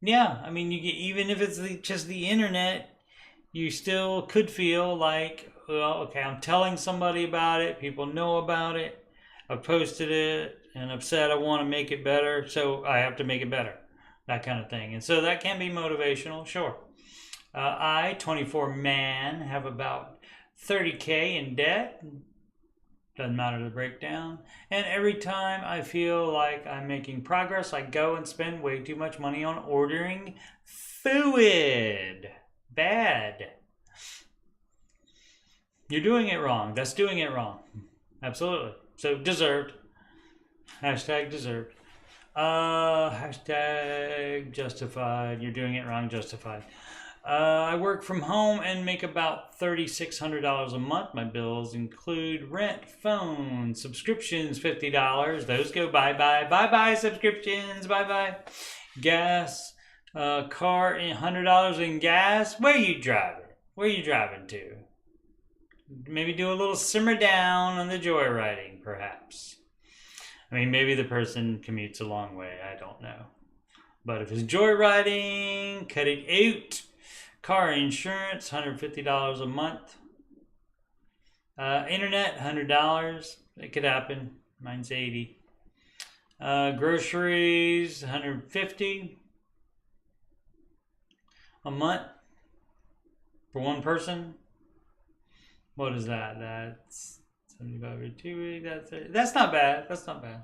Yeah, I mean, even if it's just the internet, you still could feel like, well, okay, I'm telling somebody about it. People know about it. I've posted it and I've said I want to make it better, so I have to make it better. That kind of thing. And so that can be motivational, sure. I, 24 man, have about 30K in debt. Doesn't matter the breakdown. And every time I feel like I'm making progress, I go and spend way too much money on ordering food. Bad. You're doing it wrong. That's doing it wrong. Absolutely. So deserved. Hashtag deserved. Hashtag justified. You're doing it wrong. Justified. I work from home and make about $3,600 a month. My bills include rent, phone, subscriptions, $50. Those go bye-bye. Bye-bye subscriptions. Bye-bye. Gas, car, $100 in gas. Where are you driving? Where are you driving to? Maybe do a little simmer down on the joyriding, perhaps. I mean, maybe the person commutes a long way. I don't know. But if it's joyriding, cut it out. Car insurance, $150 a month. Internet, $100. It could happen. Mine's $80. Groceries, $150 a month for one person. What is that? That's 75 over 2 weeks. That's not bad. That's not bad.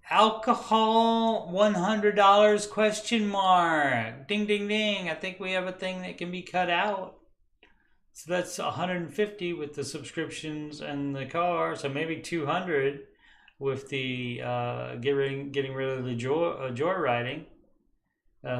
Alcohol, $100 question mark. Ding, ding, ding. I think we have a thing that can be cut out. So that's 150 with the subscriptions and the car. So maybe 200 with the getting rid of the joyriding.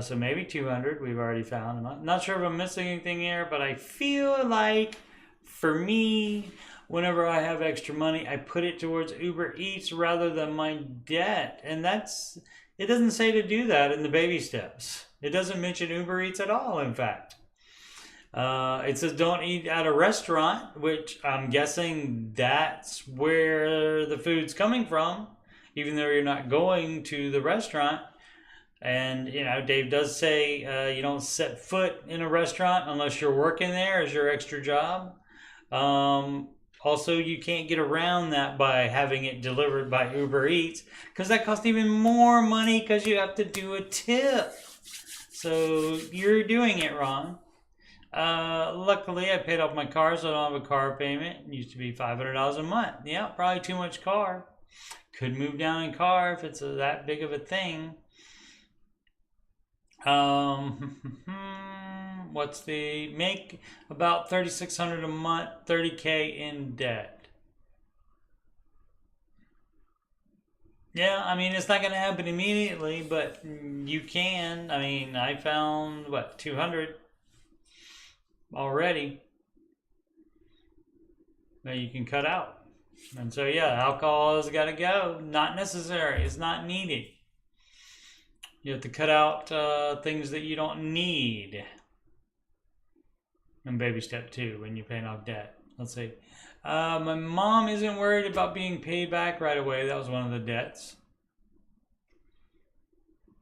So maybe 200 we've already found. I'm not sure if I'm missing anything here, but I feel like for me, whenever I have extra money, I put it towards Uber Eats rather than my debt. And it doesn't say to do that in the baby steps. It doesn't mention Uber Eats at all, in fact. It says don't eat at a restaurant, which I'm guessing that's where the food's coming from, even though you're not going to the restaurant. And, you know, Dave does say you don't set foot in a restaurant unless you're working there as your extra job. Also, you can't get around that by having it delivered by Uber Eats because that costs even more money because you have to do a tip. So you're doing it wrong. Luckily, I paid off my car, so I don't have a car payment. It used to be $500 a month. Yeah, probably too much car. Could move down in car if it's that big of a thing. What's the make about $3,600 a month, 30K in debt. Yeah, I mean, it's not going to happen immediately, but you can. I mean, I found, 200 already that you can cut out. And so, yeah, alcohol has got to go. Not necessary. It's not needed. You have to cut out things that you don't need. And baby step 2 when you're paying off debt. Let's see. My mom isn't worried about being paid back right away. That was one of the debts.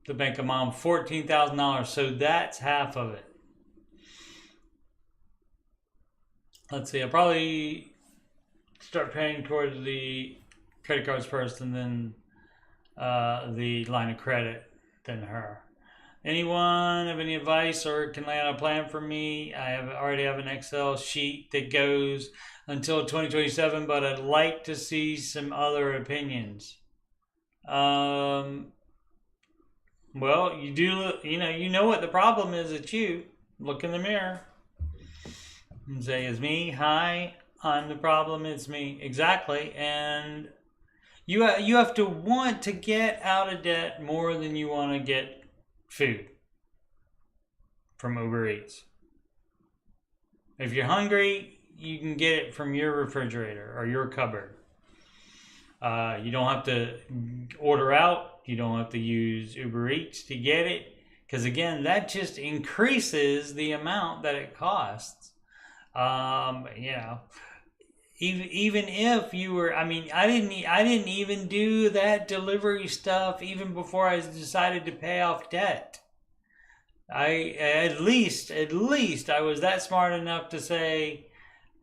The bank of mom, $14,000. So that's half of it. Let's see. I'll probably start paying towards the credit cards first and then the line of credit than her. Anyone have any advice or can lay out a plan for me? I already have an Excel sheet that goes until 2027, but I'd like to see some other opinions. Well, you know what the problem is. It's you. Look in the mirror and say, "It's me. Hi, I'm the problem, it's me. Exactly. And you have to want to get out of debt more than you want to get food from Uber Eats. If you're hungry, you can get it from your refrigerator or your cupboard. You don't have to order out. You don't have to use Uber Eats to get it. Because again, that just increases the amount that it costs. You know, even if you were, I mean, I didn't even do that delivery stuff even before I decided to pay off debt. At least I was that smart enough to say,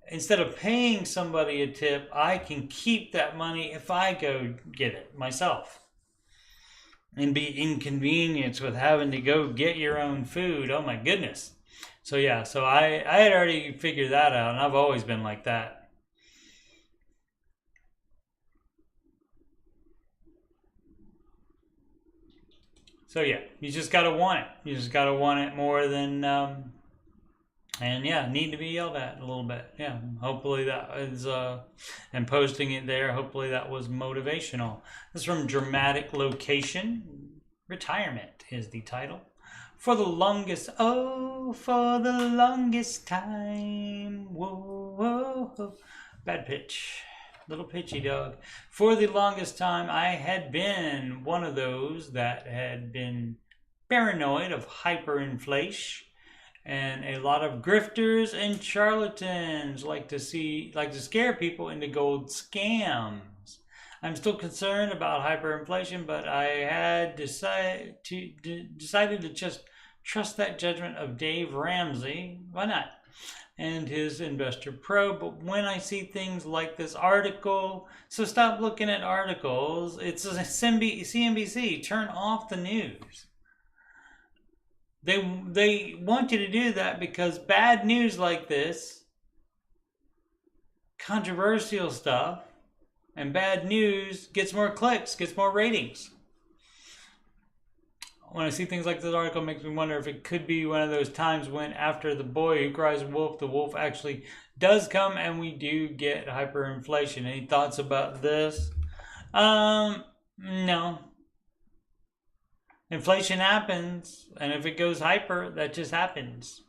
instead of paying somebody a tip, I can keep that money if I go get it myself. And be inconvenienced with having to go get your own food. Oh my goodness. So yeah, so I had already figured that out, and I've always been like that. So yeah, you just gotta want it. You just gotta want it more than, and yeah, need to be yelled at a little bit. Yeah, hopefully that is, and posting it there, hopefully that was motivational. This is from Dramatic Location. Retirement is the title. For the longest time. Whoa, whoa, whoa. Bad pitch. Little pitchy dog. For the longest time, I had been one of those that had been paranoid of hyperinflation, and a lot of grifters and charlatans like to scare people into gold scams. I'm still concerned about hyperinflation, but I had decided to just trust that judgment of Dave Ramsey. Why not? And his Investor Pro. But when I see things like this article, so stop looking at articles. It's a CNBC. Turn off the news. They want you to do that because bad news like this, controversial stuff, and bad news gets more clicks, gets more ratings. When I see things like this article, it makes me wonder if it could be one of those times when after the boy who cries wolf, the wolf actually does come and we do get hyperinflation. Any thoughts about this? No. Inflation happens, and if it goes hyper, that just happens.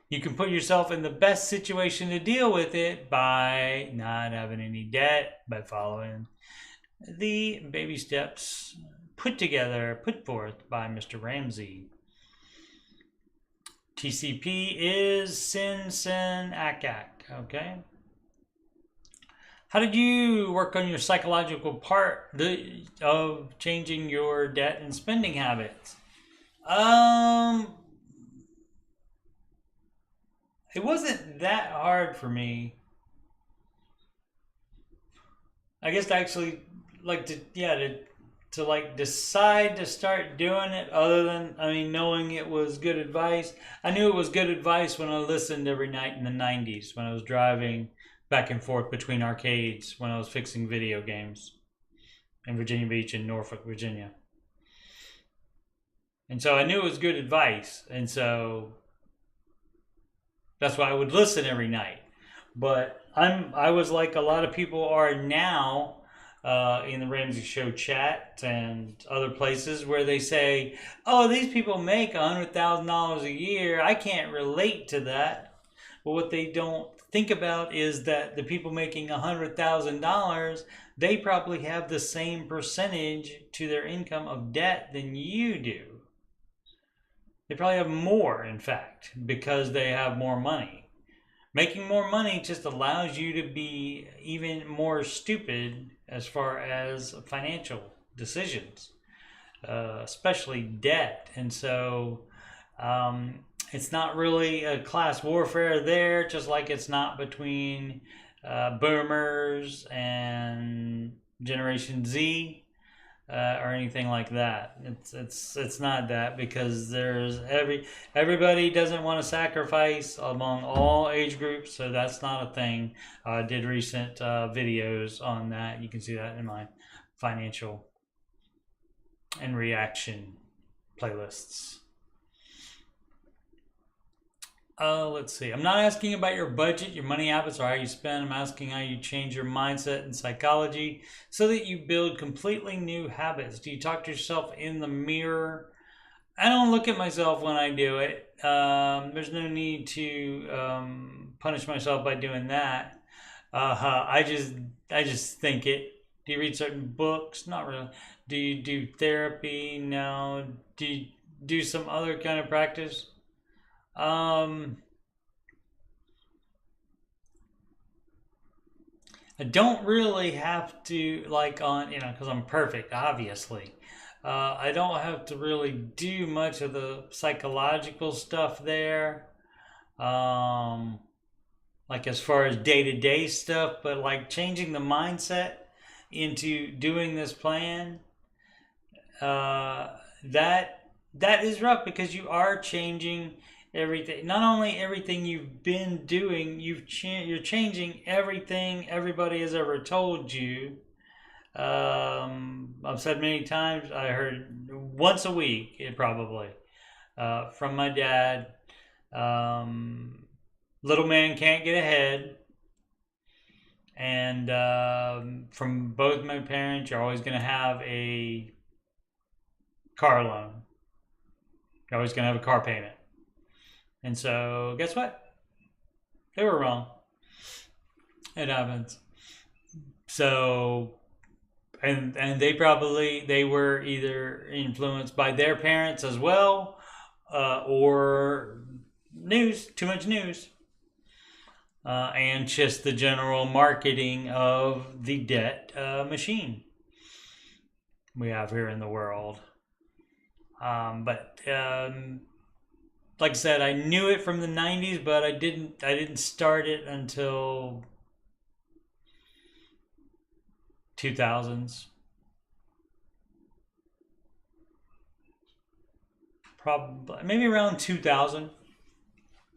You can put yourself in the best situation to deal with it by not having any debt, by following the baby steps put forth by Mr. Ramsey. TCP is sin, ack. Okay. How did you work on your psychological part of changing your debt and spending habits? It wasn't that hard for me. I guess to actually to like decide to start doing it, other than, I mean, knowing it was good advice. I knew it was good advice when I listened every night in the 90s when I was driving back and forth between arcades when I was fixing video games in Virginia Beach and Norfolk, Virginia. And so I knew it was good advice, and so that's why I would listen every night. But I was like a lot of people are now, in the Ramsey Show chat and other places where they say, oh, these people make $100,000 a year. I can't relate to that. But what they don't think about is that the people making $100,000, they probably have the same percentage to their income of debt than you do. They probably have more, in fact, because they have more money. Making more money just allows you to be even more stupid as far as financial decisions, especially debt. And so it's not really a class warfare there, just like it's not between boomers and Generation Z. Or anything like that. It's not that, because there's everybody doesn't want to sacrifice among all age groups, so that's not a thing. I did recent videos on that. You can see that in my financial and reaction playlists. Let's see. I'm not asking about your budget, your money habits, or how you spend. I'm asking how you change your mindset and psychology so that you build completely new habits. Do you talk to yourself in the mirror? I don't look at myself when I do it. There's no need to punish myself by doing that. I just think it. Do you read certain books? Not really. Do you do therapy? No. Do you do some other kind of practice? Um, I don't really have to like on because I'm perfect, obviously. I don't have to really do much of the psychological stuff there. Um, like as far as day to day stuff, but like changing the mindset into doing this plan, uh, that is rough because you are changing everything. Not only everything you've been doing, you're changing everything everybody has ever told you. I've said many times. I heard once a week, probably, from my dad. Um, Little man can't get ahead. And from both my parents, you're always going to have a car loan. You're always going to have a car payment. And so, guess what? They were wrong. It happens. So, and they were either influenced by their parents as well, or too much news, and just the general marketing of the debt machine we have here in the world. But like I said, I knew it from the '90s, but I didn't start it until 2000s, probably maybe around 2000,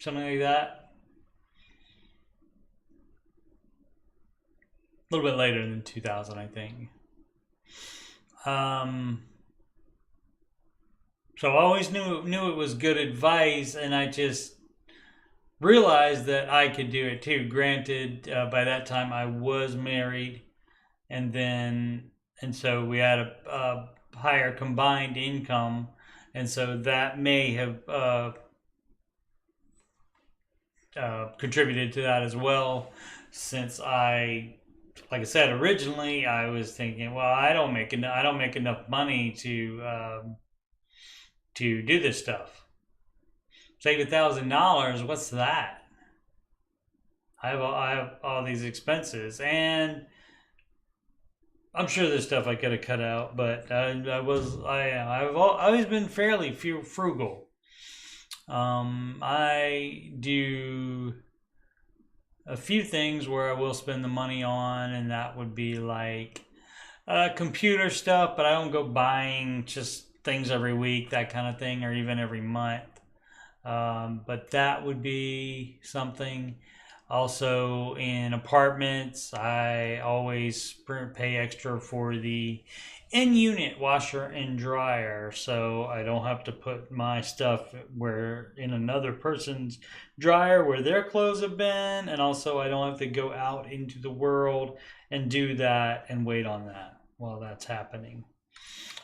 something like that. A little bit later than 2000, I think. Um, so I always knew it was good advice, and I just realized that I could do it too. Granted, by that time I was married, and then and so we had a higher combined income, and so that may have contributed to that as well. Since like I said originally, I was thinking, well, I don't make enough money to do this stuff. Save $1,000. What's that? I have all these expenses, and I'm sure there's stuff I could have cut out, but I've always been fairly frugal. I do a few things where I will spend the money on, and that would be like computer stuff, but I don't go buying just things every week, that kind of thing, or even every month. But that would be something. Also, in apartments, I always pay extra for the in-unit washer and dryer, so I don't have to put my stuff where in another person's dryer where their clothes have been, and also I don't have to go out into the world and do that and wait on that while that's happening.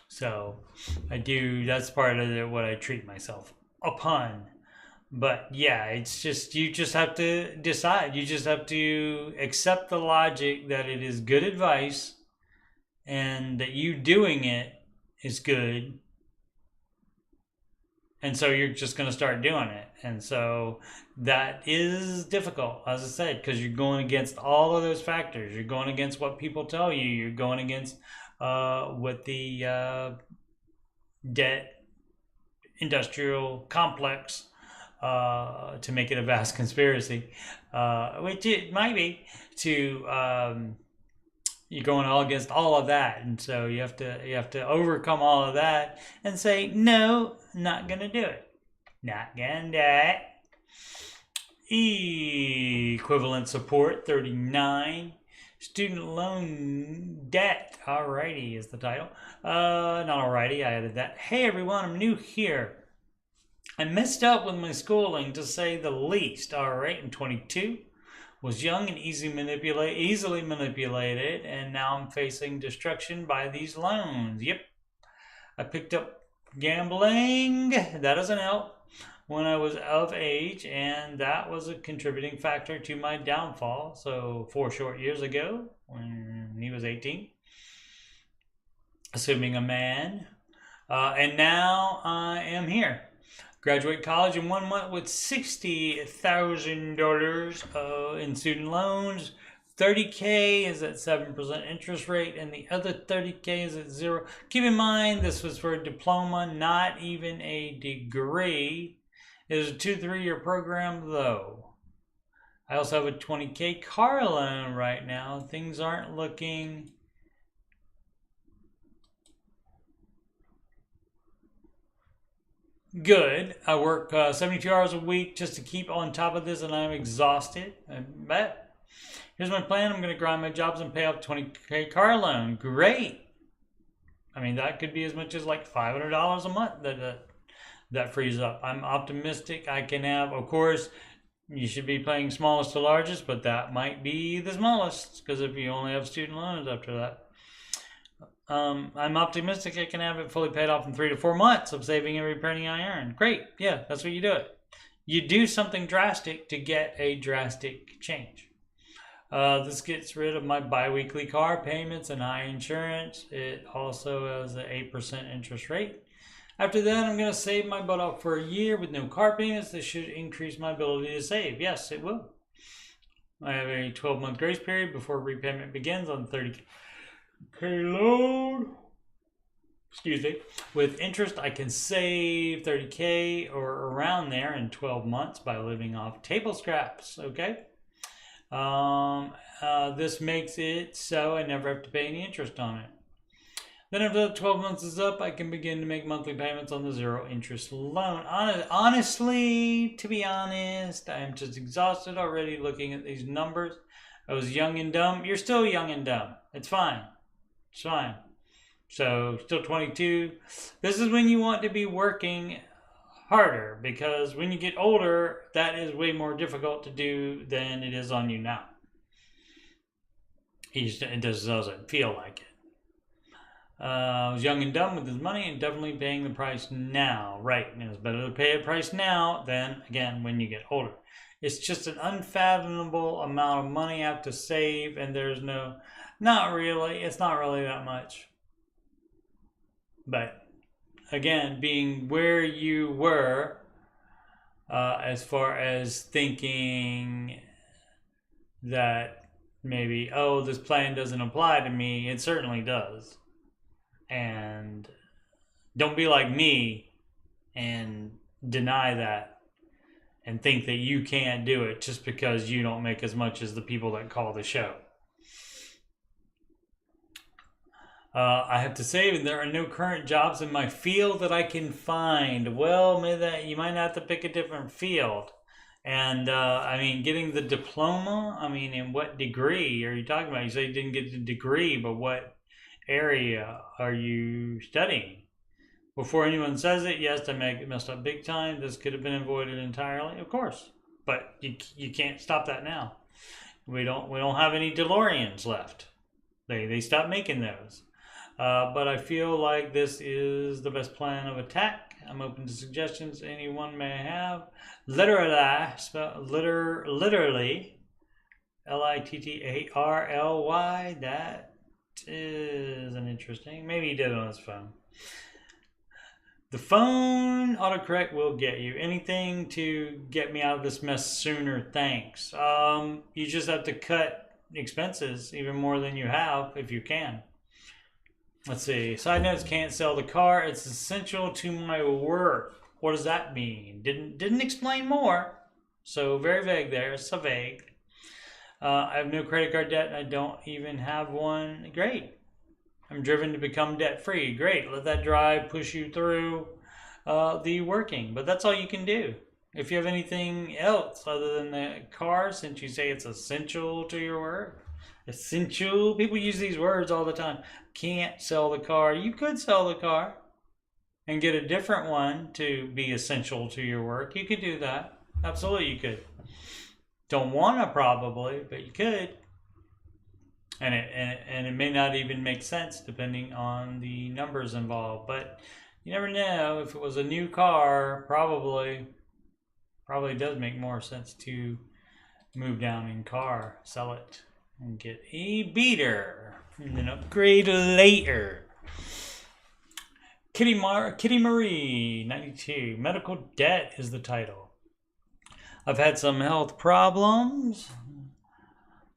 So I do. That's part of what I treat myself upon. But yeah, it's just you just have to decide. You just have to accept the logic that it is good advice and that you doing it is good. And so you're just going to start doing it. And so that is difficult, as I said, because you're going against all of those factors. You're going against what people tell you. You're going against what the debt industrial complex, to make it a vast conspiracy, which it might be, to you're going all against all of that, and so you have to overcome all of that and say no, not gonna do it, not gonna do it. Equivalent support 39. Student loan debt. Alrighty is the title. Not alrighty. I added that. Hey everyone, I'm new here. I messed up with my schooling, to say the least. All right, I'm 22, was young and easily manipulated, and now I'm facing destruction by these loans. Yep, I picked up gambling. That doesn't help. When I was of age, and that was a contributing factor to my downfall. So 4 short years ago, when he was 18, assuming a man, and now I am here. Graduate college in 1 month with $60,000 in student loans. 30K is at 7% interest rate, and the other 30K is at 0. Keep in mind, this was for a diploma, not even a degree. It is a 2-3 year program, though. I also have a 20K car loan right now. Things aren't looking good. I work 72 hours a week just to keep on top of this, and I'm exhausted. But here's my plan. I'm going to grind my jobs and pay off 20K car loan. Great. I mean, that could be as much as like $500 a month that frees up. I'm optimistic I can have, of course, you should be playing smallest to largest, but that might be the smallest, because if you only have student loans after that. I'm optimistic I can have it fully paid off in 3 to 4 months of saving every penny I earn. Great. Yeah, that's what you do it. You do something drastic to get a drastic change. This gets rid of my bi-weekly car payments and high insurance. It also has an 8% interest rate. After that, I'm going to save my butt off for a year with no car payments. This should increase my ability to save. Yes, it will. I have a 12-month grace period before repayment begins on 30K loan. Excuse me. With interest, I can save 30K or around there in 12 months by living off table scraps. Okay. This makes it so I never have to pay any interest on it. Then after the 12 months is up, I can begin to make monthly payments on the 0 interest loan. Honestly, to be honest, I'm just exhausted already looking at these numbers. I was young and dumb. You're still young and dumb. It's fine. It's fine. So, still 22. This is when you want to be working harder, because when you get older, that is way more difficult to do than it is on you now. It just doesn't feel like it. I was young and dumb with his money and definitely paying the price now. Right, and it's better to pay a price now than, again, when you get older. It's just an unfathomable amount of money I have to save, and there's it's not really that much. But, again, being where you were, as far as thinking that maybe, oh, this plan doesn't apply to me, it certainly does. And don't be like me and deny that and think that you can't do it just because you don't make as much as the people that call the show. I have to say, there are no current jobs in my field that I can find. Well, maybe you might have to pick a different field. And, I mean, getting the diploma, I mean, in what degree are you talking about? You say you didn't get the degree, but what area are you studying? Before anyone says it, yes, I messed up big time. This could have been avoided entirely, of course. But you can't stop that now. We don't have any DeLoreans left. They stopped making those. But I feel like this is the best plan of attack. I'm open to suggestions anyone may have. Literally, Littarly, that is an interesting. Maybe he did it on his phone. The phone autocorrect will get you. Anything to get me out of this mess sooner, thanks. You just have to cut expenses even more than you have if you can. Let's see. Side notes, can't sell the car. It's essential to my work. What does that mean? Didn't explain more. So very vague there. So vague. I have no credit card debt. I don't even have one. Great. I'm driven to become debt free. Great. Let that drive push you through the working. But that's all you can do. If you have anything else other than the car, since you say it's essential to your work. Essential. People use these words all the time. Can't sell the car. You could sell the car and get a different one to be essential to your work, you could do that. Absolutely, you could. Don't want to probably, but you could. And it may not even make sense depending on the numbers involved. But you never know. If it was a new car, probably does make more sense to move down in car, sell it, and get a beater, and then upgrade later. Kitty Marie 92. Medical debt is the title. I've had some health problems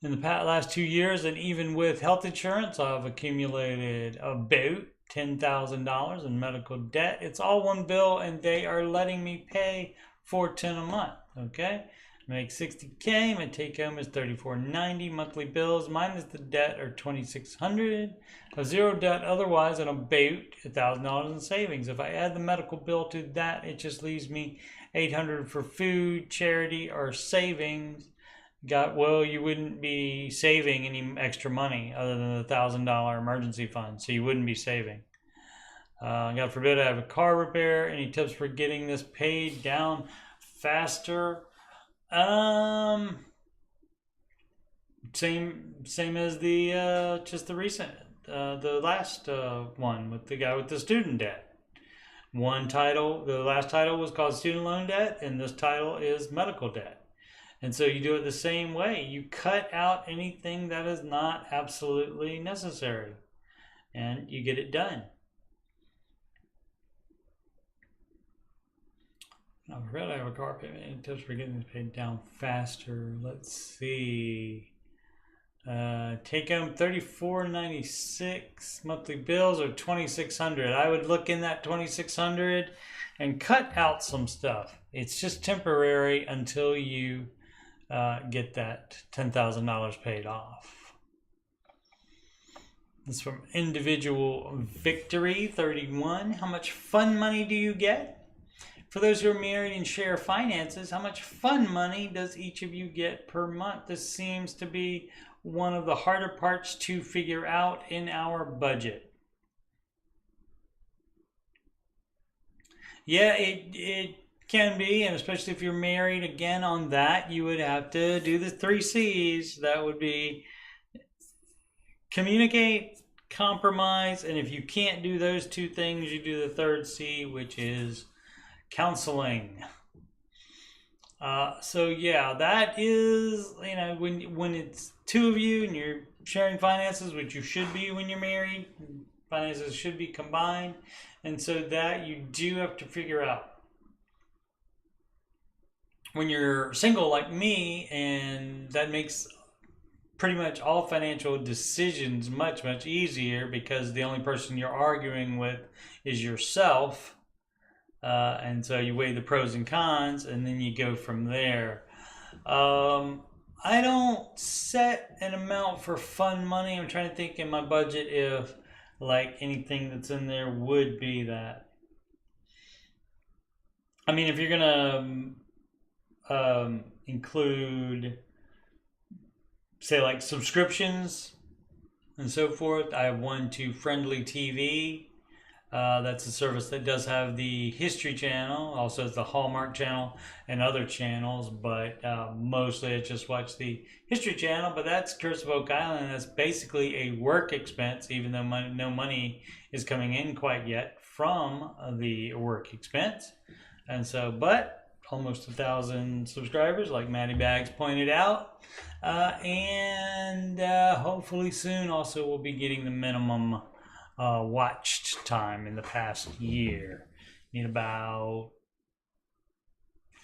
in the last 2 years, and even with health insurance, I've accumulated about $10,000 in medical debt. It's all one bill, and they are letting me pay $410 a month. Okay, I make $60K. My take home is $34.90. Monthly bills minus the debt are $2,600. I have zero debt otherwise, and about $1,000 in savings. If I add the medical bill to that, it just leaves me $800 for food, charity, or savings. You wouldn't be saving any extra money other than the $1,000 emergency fund, so you wouldn't be saving. God forbid I have a car repair. Any tips for getting this paid down faster? Same as the just the recent, the last one with the guy with the student debt. The last title was called student loan debt, and this title is medical debt. And so you do it the same way. You cut out anything that is not absolutely necessary, and you get it done. I forgot I have a car payment. Any tips for getting this paid down faster? Let's see. Take home $34.96. Monthly bills are $2,600. I would look in that $2,600 and cut out some stuff. It's just temporary until you get that $10,000 paid off. This is from Individual Victory 31. How much fun money do you get? For those who are married and share finances, how much fun money does each of you get per month? This seems to be one of the harder parts to figure out in our budget. Yeah, it can be, and especially if you're married, again, on that, you would have to do the 3 C's. That would be communicate, compromise, and if you can't do those 2 things, you do the 3rd C, which is counseling. So yeah, that is, when it's 2 of you and you're sharing finances, which you should be when you're married, finances should be combined, and so that you do have to figure out. When you're single like me, and that makes pretty much all financial decisions much, much easier because the only person you're arguing with is yourself. And so you weigh the pros and cons, and then you go from there. I don't set an amount for fun money. I'm trying to think in my budget if anything that's in there would be that. I mean, if you're gonna include, say, subscriptions and so forth, I have one to Friendly TV. That's a service that does have the History Channel, also has the Hallmark Channel and other channels, but mostly I just watch the History Channel. But that's Curse of Oak Island. That's basically a work expense, even though no money is coming in quite yet from the work expense. And so, but almost 1,000 subscribers, like Maddie Bags pointed out, and hopefully soon also we'll be getting the minimum watched time in the past year. Need about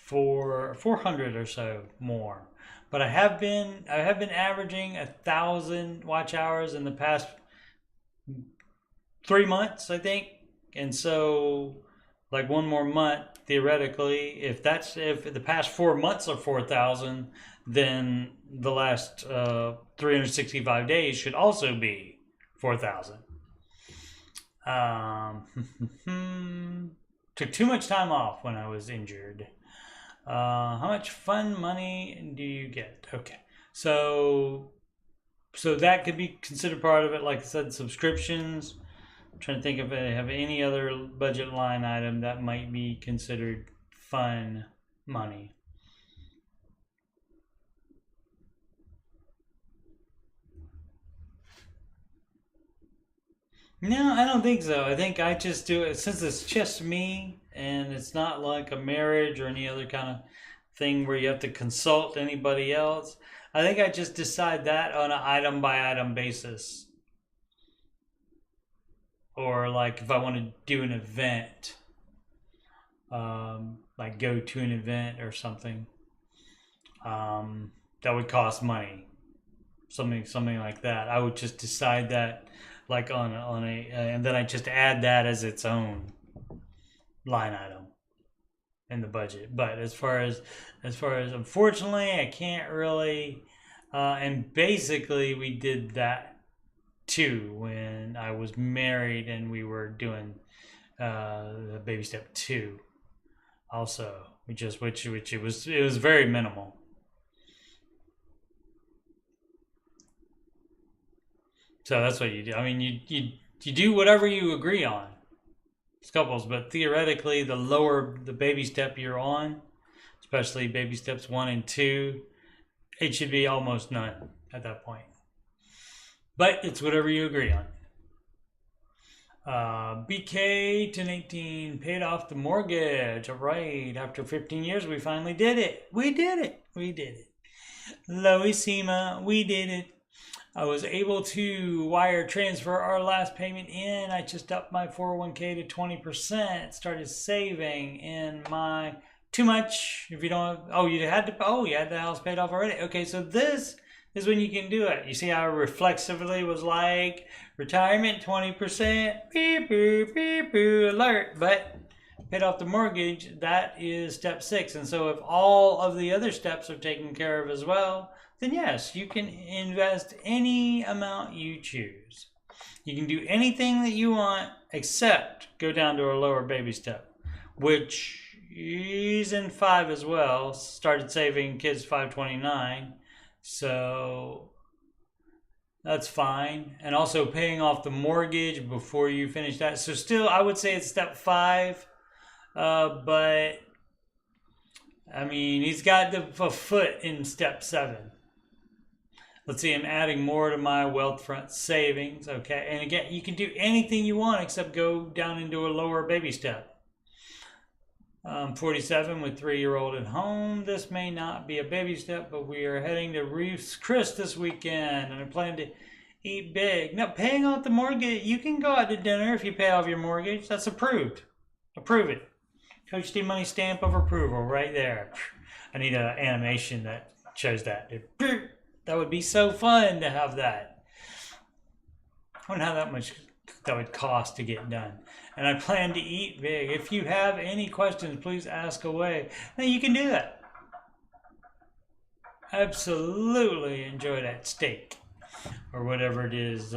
400 or so more, but I have been averaging 1,000 watch hours in the past 3 months, I think. And so one more month, theoretically, if the past 4 months are 4,000, then the last 365 days should also be 4,000. Took too much time off when I was injured. How much fun money do you get? Okay, so that could be considered part of it. Like I said, subscriptions. trying to think if I have any other budget line item that might be considered fun money. No, I don't think so. I think I just do it since it's just me and it's not like a marriage or any other kind of thing where you have to consult anybody else. I think I just decide that on an item by item basis. Or like if I want to do an event, like go to an event or something, that would cost money. Something like that. I would just decide that like on a and then I just add that as its own line item in the budget. But as far as unfortunately I can't really and basically we did that too when I was married and we were doing the baby step 2 also, which it was very minimal. So that's what you do. I mean, you do whatever you agree on as couples, but theoretically, the lower the baby step you're on, especially baby steps 1 and 2, it should be almost none at that point. But it's whatever you agree on. BK 1018 paid off the mortgage. All right, after 15 years, we finally did it. We did it. Loisima, we did it. I was able to wire transfer our last payment in. I just upped my 401k to 20%. Started saving in my too much. If you don't, you had the house paid off already. Okay, so this is when you can do it. You see how reflexively was like retirement 20%, beep beep beep beep alert, but paid off the mortgage. That is step 6, and so if all of the other steps are taken care of as well, then yes, you can invest any amount you choose. You can do anything that you want except go down to a lower baby step, which is in 5 as well. Started saving kids 529, so that's fine. And also paying off the mortgage before you finish that. So still, I would say it's step 5, but I mean, he's got a foot in step 7. Let's see, I'm adding more to my Wealthfront savings. Okay, and again, you can do anything you want except go down into a lower baby step. 47 with 3-year-old at home. This may not be a baby step, but we are heading to Reef's Chris this weekend, and I plan to eat big. Now, paying off the mortgage, you can go out to dinner if you pay off your mortgage. That's approved. Approve it. Coach Steve Money stamp of approval right there. I need an animation that shows that. That would be so fun to have that. I wonder how much that would cost to get done. And I plan to eat big. If you have any questions, please ask away. Now you can do that. Absolutely enjoy that steak or whatever it is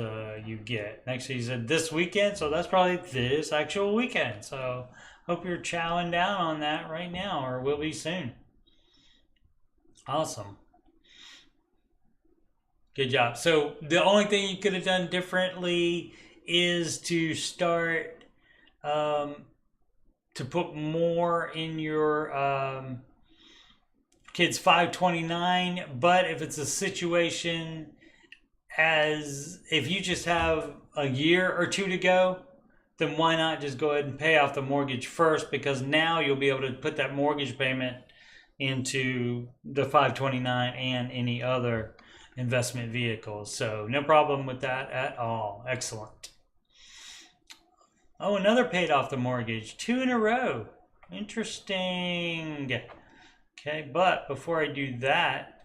you get. Next, he said this weekend, so that's probably this actual weekend. So hope you're chowing down on that right now, or will be soon. Awesome. Good job. So the only thing you could have done differently is to start to put more in your kids 529. But if it's a situation as if you just have a year or 2 to go, then why not just go ahead and pay off the mortgage first? Because now you'll be able to put that mortgage payment into the 529 and any other investment vehicles. So no problem with that at all. Excellent. Oh, another paid off the mortgage. 2 in a row. Interesting. Okay, but before I do that,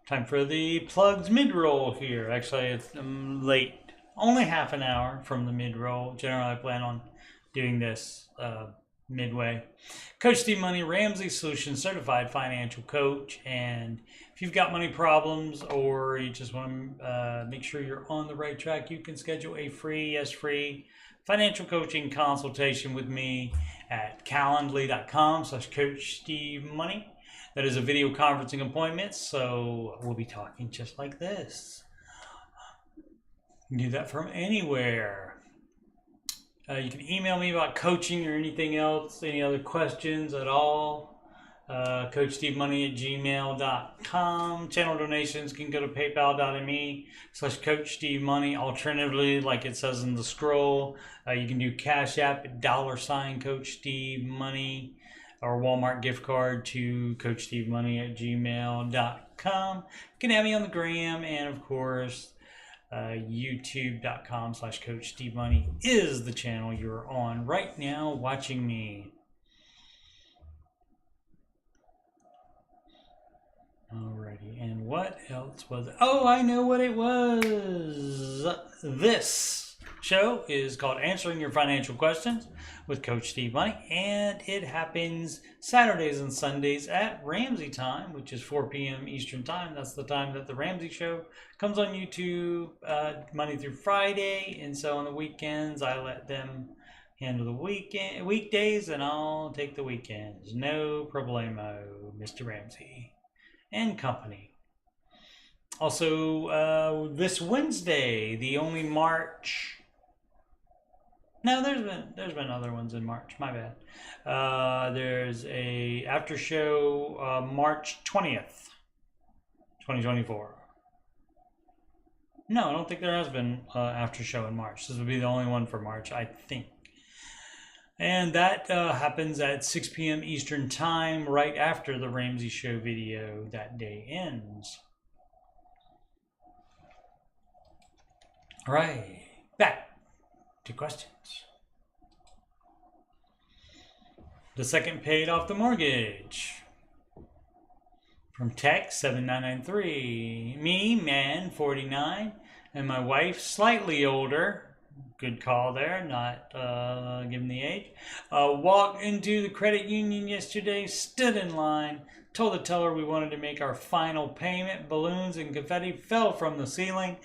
time for the plugs mid-roll here. Actually, it's late. Only half an hour from the mid-roll. Generally, I plan on doing this midway. Coach Steve Money, Ramsey Solutions Certified Financial Coach. And if you've got money problems or you just want to make sure you're on the right track, you can schedule a free financial coaching consultation with me at calendly.com/Coach Steve Money. That is a video conferencing appointment, so we'll be talking just like this. You can do that from anywhere. You can email me about coaching or anything else, any other questions at all. coachstevemoney@gmail.com. Channel donations can go to paypal.me/coachstevemoney. Alternatively, like it says in the scroll, you can do Cash App at $coachstevemoney or Walmart gift card to coachstevemoney@gmail.com. You can have me on the gram, and of course, youtube.com/coachstevemoney is the channel you're on right now watching me. Alrighty, and what else was it? Oh, I know what it was. This show is called Answering Your Financial Questions with Coach Steve Money, and it happens Saturdays and Sundays at Ramsey time, which is 4 p.m. Eastern time. That's the time that the Ramsey show comes on YouTube Monday through Friday, and so on the weekends I let them handle the weekdays, and I'll take the weekends. No problemo, Mr. Ramsey and company. Also, this Wednesday, the only March. No, there's been other ones in March. My bad. There's a after show March 20th, 2024. No, I don't think there has been after show in March. This would be the only one for March, I think. And that happens at 6 p.m. Eastern time, right after the Ramsey show video that day ends. All right, back to questions. The second paid off the mortgage. From text 7993. Me, man, 49, and my wife, slightly older. Good call there, not giving the age. Walked into the credit union yesterday, stood in line, told the teller we wanted to make our final payment. Balloons and confetti fell from the ceiling.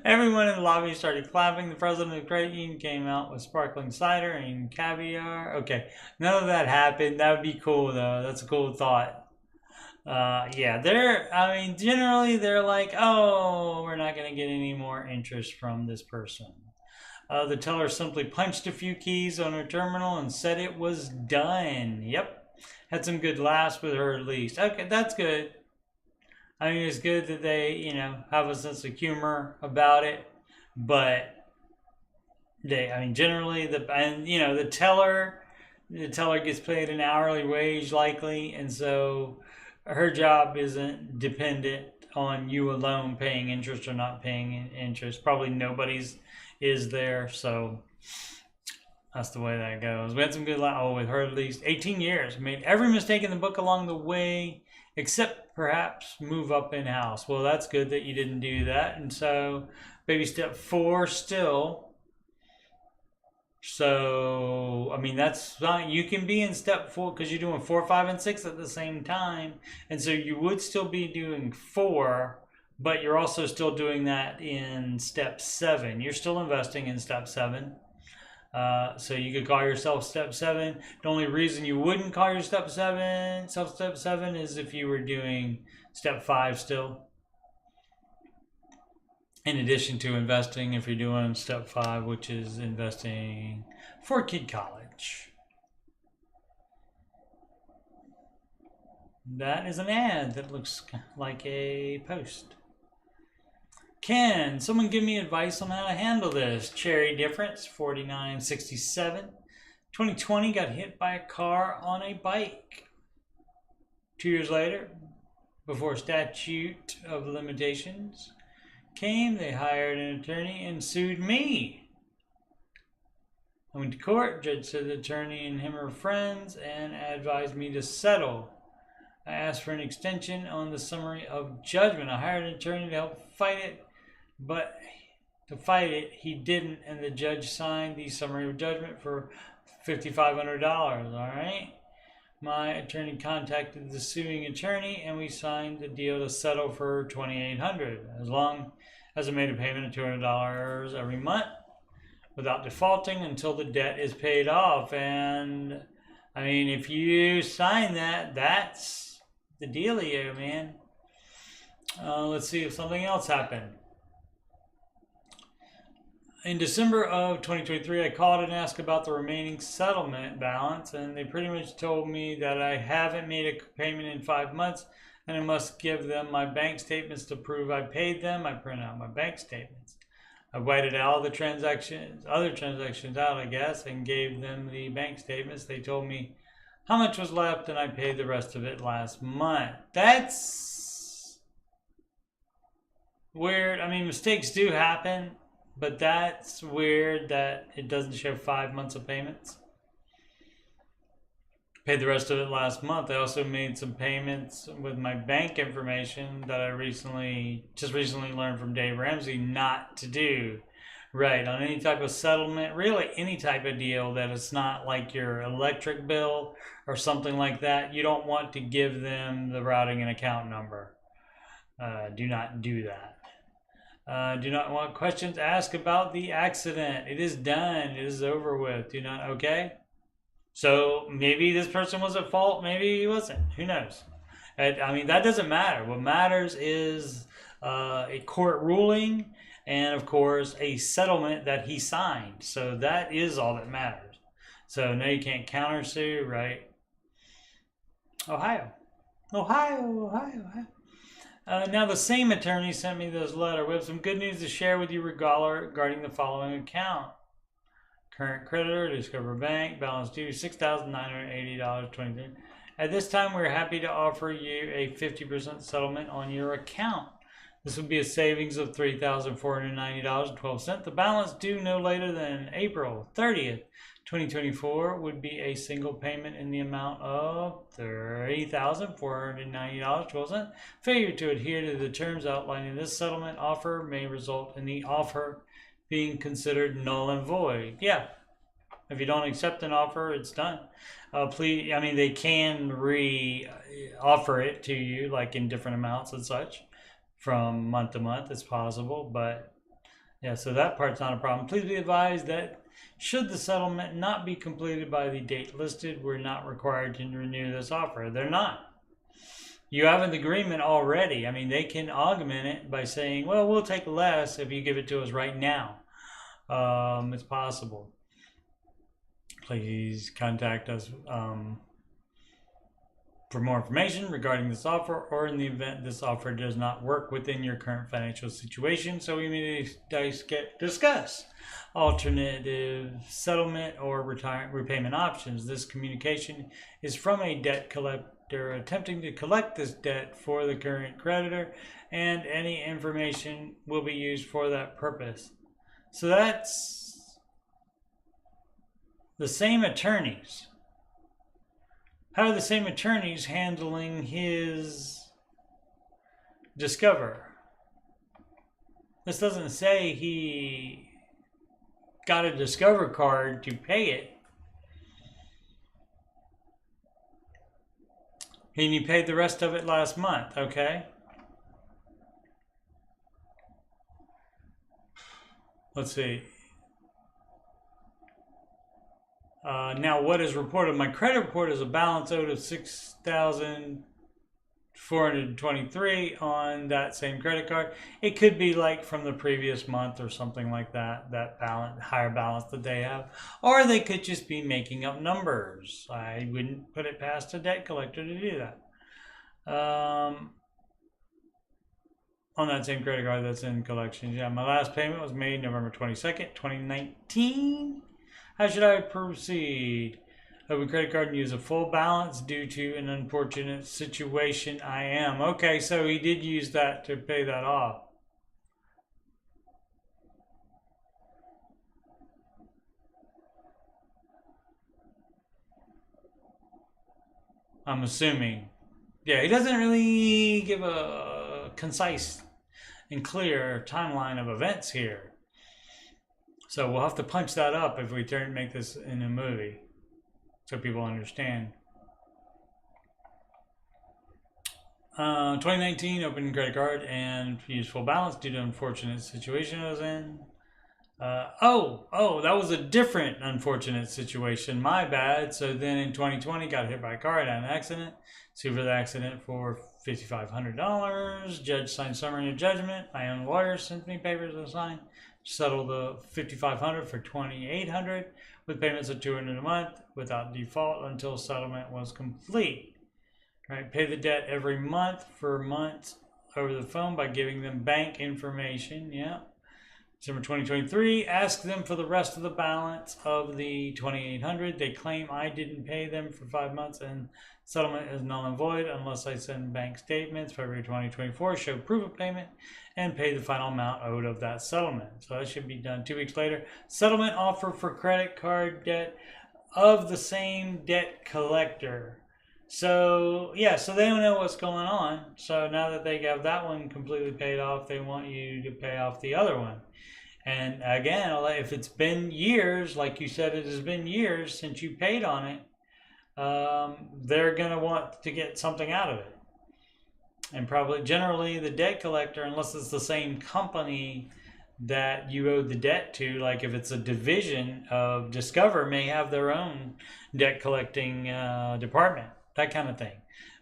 Everyone in the lobby started clapping. The president of the credit union came out with sparkling cider and caviar. Okay, none of that happened. That would be cool though. That's a cool thought. Yeah, generally they're like, oh, we're not going to get any more interest from this person. The teller simply punched a few keys on her terminal and said it was done. Yep, had some good laughs with her at least. Okay, that's good. I mean, it's good that they, have a sense of humor about it, but generally the teller gets paid an hourly wage likely, and so her job isn't dependent on you alone paying interest or not paying interest. Probably nobody's is there, so that's the way that goes. We had some good with her at least. 18 years. Made every mistake in the book along the way, except perhaps move up in-house. Well, that's good that you didn't do that. And so baby step 4 still. So, that's fine. You can be in step 4 because you're doing 4, 5, and 6 at the same time. And so you would still be doing 4, but you're also still doing that in step 7. You're still investing in step 7. So you could call yourself step 7. The only reason you wouldn't call yourself step 7 is if you were doing step 5 still. In addition to investing, if you're doing step 5, which is investing for kid college. That is an ad that looks like a post. Can someone give me advice on how to handle this? Cherry difference, 4967. 2020 got hit by a car on a bike. 2 years later, before statute of limitations came, they hired an attorney and sued me. I went to court. Judge said the attorney and him are friends and advised me to settle. I asked for an extension on the summary of judgment. I hired an attorney to help fight it, but to fight it, he didn't, and the judge signed the summary of judgment for $5,500. All right. My attorney contacted the suing attorney, and we signed the deal to settle for $2,800 as long as I made a payment of $200 every month without defaulting until the debt is paid off. And I mean, if you sign that, that's the dealio, man. Let's see if something else happened. In December of 2023, I called and asked about the remaining settlement balance, and they pretty much told me that I haven't made a payment in 5 months, and I must give them my bank statements to prove I paid them. I printed out my bank statements. I whited all the other transactions out, I guess, and gave them the bank statements. They told me how much was left, and I paid the rest of it last month. That's weird. I mean, mistakes do happen. But that's weird that it doesn't show 5 months of payments. Paid the rest of it last month. I also made some payments with my bank information that I just recently learned from Dave Ramsey not to do. Right, on any type of settlement, really any type of deal that it's not like your electric bill or something like that, you don't want to give them the routing and account number. Do not do that. Do not want questions asked about the accident. It is done. It is over with. Do not, okay? So maybe this person was at fault. Maybe he wasn't. Who knows? I mean, that doesn't matter. What matters is a court ruling and, of course, a settlement that he signed. So that is all that matters. So no, you can't countersue, right? Ohio. Now the same attorney sent me this letter. We have some good news to share with you regarding the following account. Current creditor, Discover Bank, balance due $6,980.23. At this time, we're happy to offer you a 50% settlement on your account. This would be a savings of $3,490.12. The balance due no later than April 30th, 2024 would be a single payment in the amount of $30,490.12. Failure to adhere to the terms outlined in this settlement offer may result in the offer being considered null and void. Yeah, if you don't accept an offer, it's done. Please, I mean, they can re-offer it to you, like in different amounts and such, from month to month. It's possible, but yeah, so that part's not a problem. Please be advised that should the settlement not be completed by the date listed, we're not required to renew this offer. They're not. You have an agreement already. I mean, they can augment it by saying, well, we'll take less if you give it to us right now. It's possible. Please contact us for more information regarding this offer, or in the event this offer does not work within your current financial situation, so we may discuss alternative settlement or repayment options. This communication is from a debt collector attempting to collect this debt for the current creditor, and any information will be used for that purpose. So that's the same attorneys. How are the same attorneys handling his Discover? This doesn't say he got a Discover card to pay it. And he paid the rest of it last month, okay? Let's see. Now, what is reported? My credit report is a balance owed of $6,423 on that same credit card. It could be like from the previous month or something like that, that balance, higher balance that they have. Or they could just be making up numbers. I wouldn't put it past a debt collector to do that. On that same credit card that's in collections. Yeah, my last payment was made November 22nd, 2019. How should I proceed? Open credit card and use a full balance due to an unfortunate situation I am. Okay, so he did use that to pay that off. I'm assuming. Yeah, he doesn't really give a concise and clear timeline of events here. So we'll have to punch that up if we make this in a movie, so people understand. 2019, open credit card and use full balance due to unfortunate situation I was in. That was a different unfortunate situation. My bad. So then in 2020, got hit by a car, had an accident. Sued for the accident for $5,500. Judge signed summary of judgment. My own lawyer sent me papers to sign. Settled the $5,500 for $2,800 with payments of $200 a month without default until settlement was complete. Right? Pay the debt every month for months over the phone by giving them bank information. Yeah. December 2023, ask them for the rest of the balance of the $2,800. They claim I didn't pay them for 5 months and settlement is null and void unless I send bank statements. February 2024, show proof of payment and pay the final amount owed of that settlement. So that should be done 2 weeks later. Settlement offer for credit card debt of the same debt collector. So yeah, so they don't know what's going on. So now that they have that one completely paid off, they want you to pay off the other one. And again, if it's been years, like you said, it has been years since you paid on it, they're going to want to get something out of it. And probably generally the debt collector, unless it's the same company that you owe the debt to, like if it's a division of Discover, may have their own debt collecting department, that kind of thing.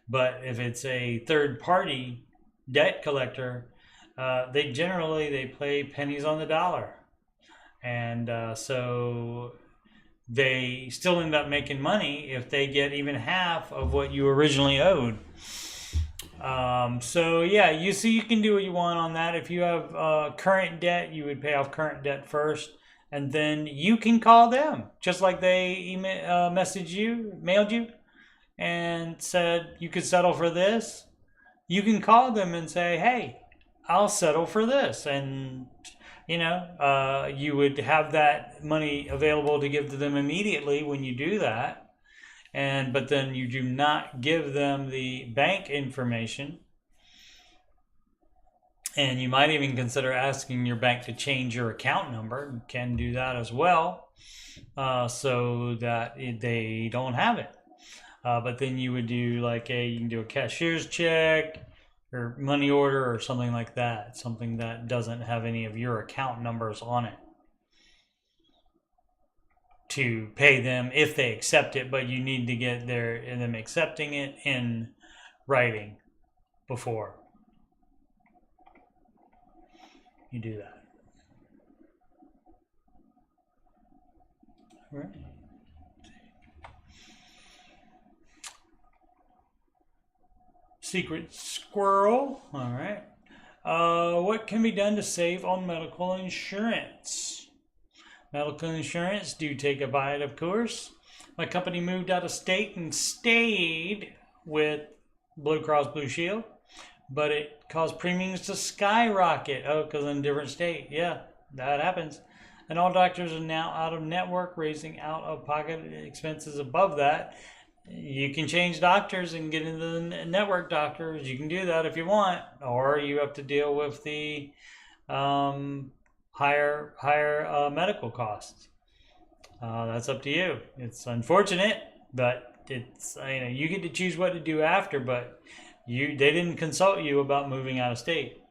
But if it's a third party debt collector, they generally play pennies on the dollar, and so they still end up making money if they get even half of what you originally owed. So yeah, you see, you can do what you want on that. If you have current debt, you would pay off current debt first, and then you can call them, just like they mailed you, and said you could settle for this. You can call them and say, hey, I'll settle for this. And, you would have that money available to give to them immediately when you do that. But then you do not give them the bank information. And you might even consider asking your bank to change your account number. You can do that as well, so that they don't have it. But then you would do you can do a cashier's check or money order or something like that, something that doesn't have any of your account numbers on it, to pay them if they accept it. But you need to get them accepting it in writing before you do that. All right. Secret squirrel. All right. What can be done to save on medical insurance? Medical insurance, do take a bite, of course. My company moved out of state and stayed with Blue Cross Blue Shield, but it caused premiums to skyrocket. Oh, because in a different state. Yeah, that happens. And all doctors are now out of network, raising out-of-pocket expenses above that. You can change doctors and get into the network doctors. You can do that if you want, or you have to deal with the higher medical costs. That's up to you. It's unfortunate, but it's you get to choose what to do after. But they didn't consult you about moving out of state.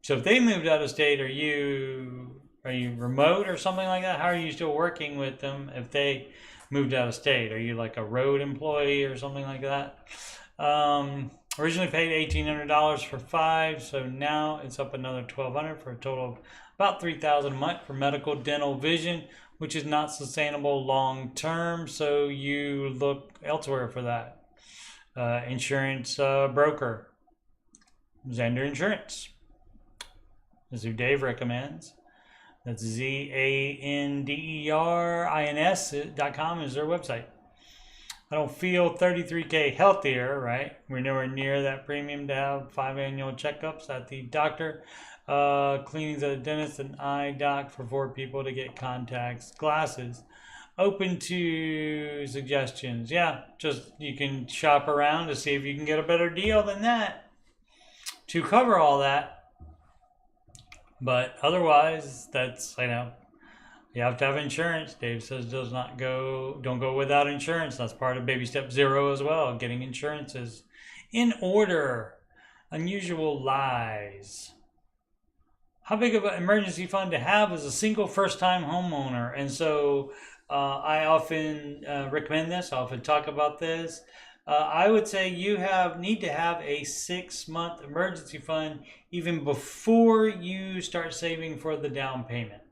So if they moved out of state, are you remote or something like that? How are you still working with them if they moved out of state? Are you like a road employee or something like that? Originally paid $1,800 for 5, so now it's up another $1,200 for a total of about $3,000 a month for medical, dental, vision, which is not sustainable long term. So you look elsewhere for that. Insurance broker, Zender Insurance. That's who Dave recommends. That's ZANDERINS.com is their website. I don't feel $33K healthier, right? We're nowhere near that premium to have 5 annual checkups at the doctor, cleanings at the dentist, and eye doc for 4 people to get contacts, glasses. Open to suggestions. Yeah, just you can shop around to see if you can get a better deal than that to cover all that. But otherwise, that's, you have to have insurance. Dave says don't go without insurance. That's part of baby step 0 as well. Getting insurance is in order. Unusual lies. how big of an emergency fund to have as a single first-time homeowner. And so I often recommend this. I often talk about this. I would say you need to have a 6-month emergency fund even before you start saving for the down payment.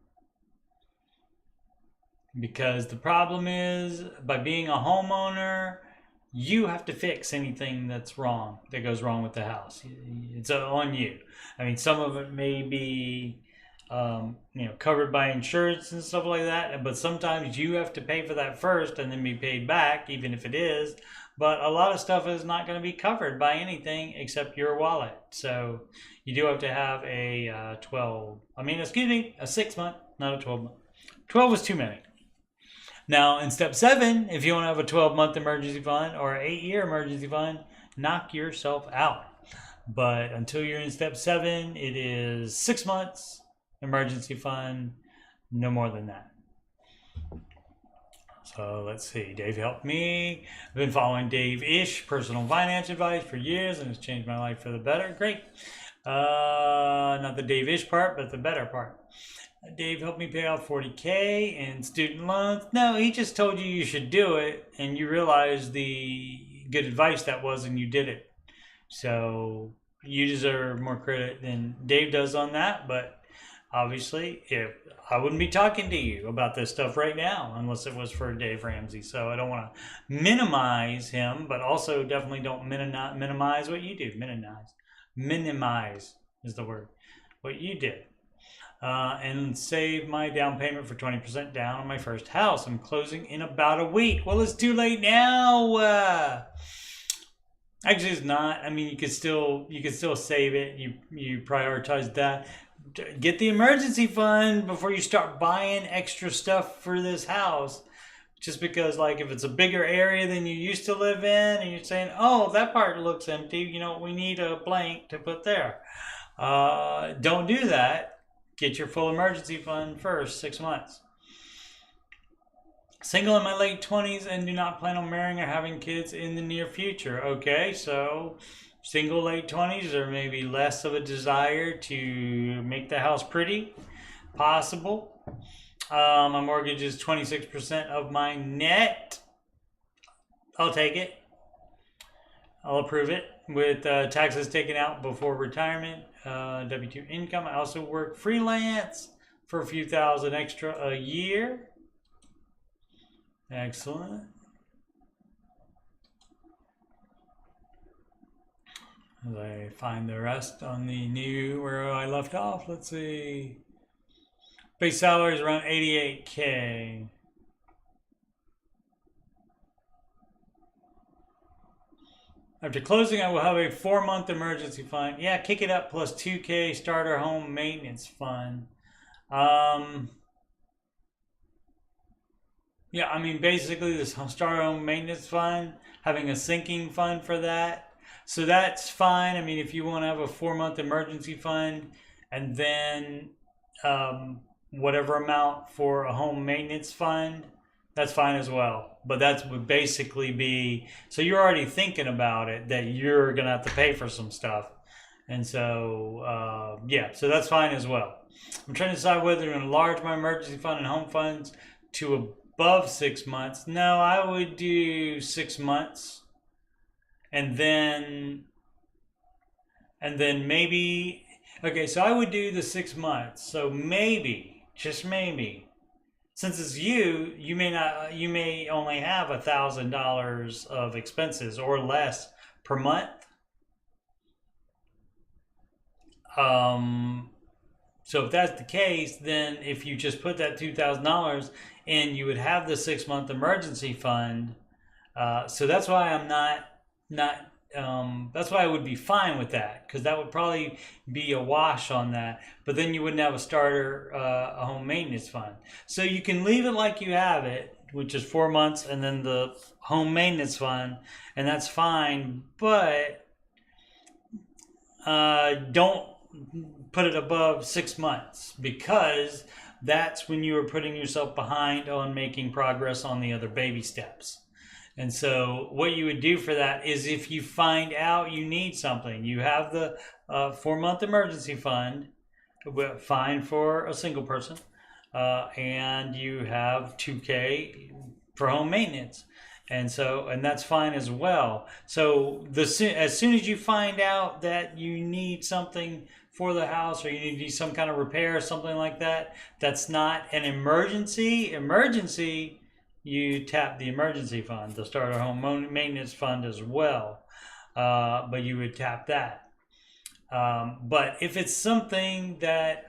Because the problem is, by being a homeowner, you have to fix anything that goes wrong with the house. It's on you. I mean, some of it may be covered by insurance and stuff like that, but sometimes you have to pay for that first and then be paid back, even if it is. But a lot of stuff is not going to be covered by anything except your wallet. So you do have to have a 6-month, not a 12-month. 12 is too many. Now, in step 7, if you want to have a 12-month emergency fund or an 8-year emergency fund, knock yourself out. But until you're in step 7, it is 6 months emergency fund, no more than that. So let's see. Dave helped me. I've been following Dave Ish, personal finance advice, for years, and it's changed my life for the better. Great. Not the Dave Ish part, but the better part. Dave helped me pay off $40K in student loans. No, he just told you should do it, and you realized the good advice that was, and you did it. So you deserve more credit than Dave does on that. But obviously, I wouldn't be talking to you about this stuff right now unless it was for Dave Ramsey. So I don't want to minimize him, but also definitely don't minimize what you do. Minimize is the word. What you did. And save my down payment for 20% down on my first house. I'm closing in about a week. Well, it's too late now. Actually, it's not. I mean, you could still save it. You prioritize that. Get the emergency fund before you start buying extra stuff for this house. Just because, like, if it's a bigger area than you used to live in, and you're saying, "Oh, that part looks empty. You know, we need a blank to put there." Don't do that. Get your full emergency fund first, 6 months. Single in my late 20s and do not plan on marrying or having kids in the near future. Okay, so single late 20s, or maybe less of a desire to make the house pretty. Possible. My mortgage is 26% of my net. I'll take it. I'll approve it with taxes taken out before retirement. W-2 income. I also work freelance for a few thousand extra a year. Excellent. As I find the rest on the new where I left off, let's see. Base salary is around $88K. After closing, I will have a 4-month emergency fund. Yeah, kick it up plus $2K starter home maintenance fund. Yeah, I mean, basically this starter home maintenance fund, having a sinking fund for that. So that's fine. I mean, if you want to have a 4-month emergency fund and then whatever amount for a home maintenance fund, that's fine as well. But that would basically be, so you're already thinking about it, that you're going to have to pay for some stuff. And so, yeah, so that's fine as well. I'm trying to decide whether to enlarge my emergency fund and home funds to above 6 months. No, I would do 6 months. And then maybe, okay, so I would do the 6 months. So maybe, just maybe, since it's you may only have $1,000 of expenses or less per month. So if that's the case, then if you just put that $2,000 in, you would have the 6-month emergency fund. So that's why I'm not. That's why I would be fine with that, because that would probably be a wash on that. But then you wouldn't have a starter, a home maintenance fund. So you can leave it like you have it, which is 4 months, and then the home maintenance fund, and that's fine. But don't put it above 6 months, because that's when you are putting yourself behind on making progress on the other baby steps. And so what you would do for that is, if you find out you need something, you have the 4-month emergency fund, fine for a single person, and you have 2K for home maintenance. And that's fine as well. So as soon as you find out that you need something for the house, or you need some kind of repair or something like that, that's not an emergency, you tap the emergency fund, the starter home maintenance fund as well. But you would tap that. But if it's something that,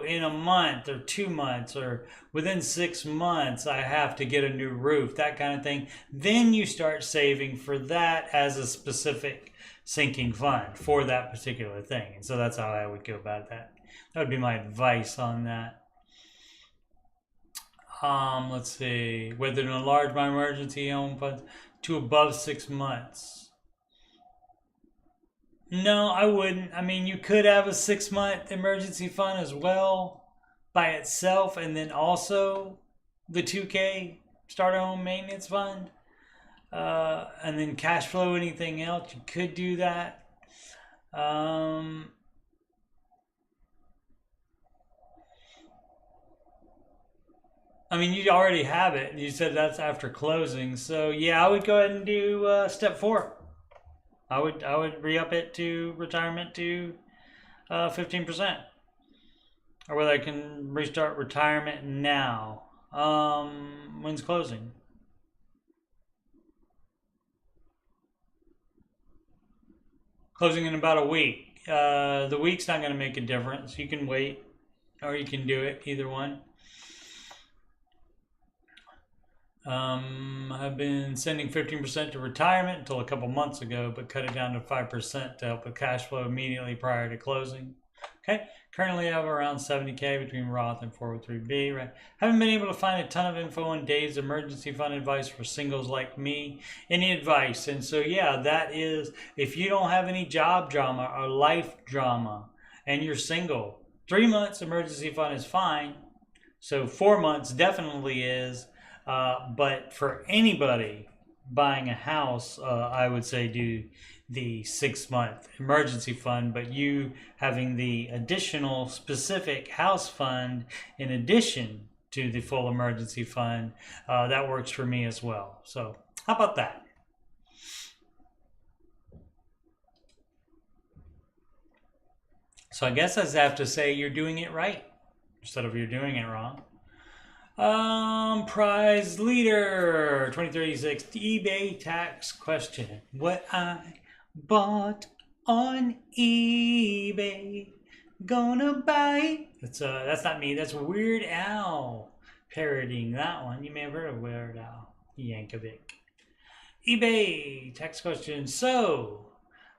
in a month or 2 months or within 6 months, I have to get a new roof, that kind of thing, then you start saving for that as a specific sinking fund for that particular thing. And so that's how I would go about that. That would be my advice on that. Let's see, whether to enlarge my emergency home funds to above 6 months. No, I wouldn't. I mean, you could have a 6-month emergency fund as well by itself, and then also the 2K starter home maintenance fund, and then cash flow anything else. You could do that. I mean, you already have it. You said that's after closing, so yeah, I would go ahead and do step 4. I would re-up it to retirement to 15%, or whether I can restart retirement now. When's closing? Closing in about a week. The week's not going to make a difference. You can wait, or you can do it. Either one. I've been sending 15% to retirement until a couple months ago, but cut it down to 5% to help with cash flow immediately prior to closing. Okay, currently I have around 70K between Roth and 403B. Right, haven't been able to find a ton of info on Dave's emergency fund advice for singles like me. Any advice? And so yeah, that is, if you don't have any job drama or life drama and you're single, 3 months emergency fund is fine. So 4 months definitely is. But for anybody buying a house, I would say do the 6-month emergency fund, but you having the additional specific house fund in addition to the full emergency fund, that works for me as well. So how about that? So I guess I have to say you're doing it right instead of you're doing it wrong. Prize leader 2036 eBay tax question. What I bought on eBay, gonna buy. That's not me. That's Weird Al parodying that one. You may have heard of Weird Al Yankovic. eBay tax question. So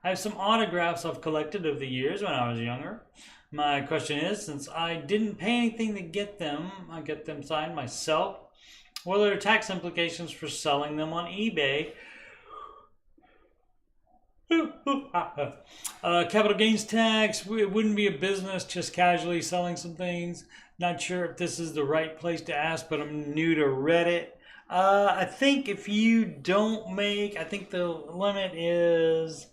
I have some autographs I've collected over the years when I was younger. My question is, since I didn't pay anything to get them, I get them signed myself. What are there tax implications for selling them on eBay? Capital gains tax, it wouldn't be a business just casually selling some things. Not sure if this is the right place to ask, but I'm new to Reddit. I think if you don't make, I think the limit is,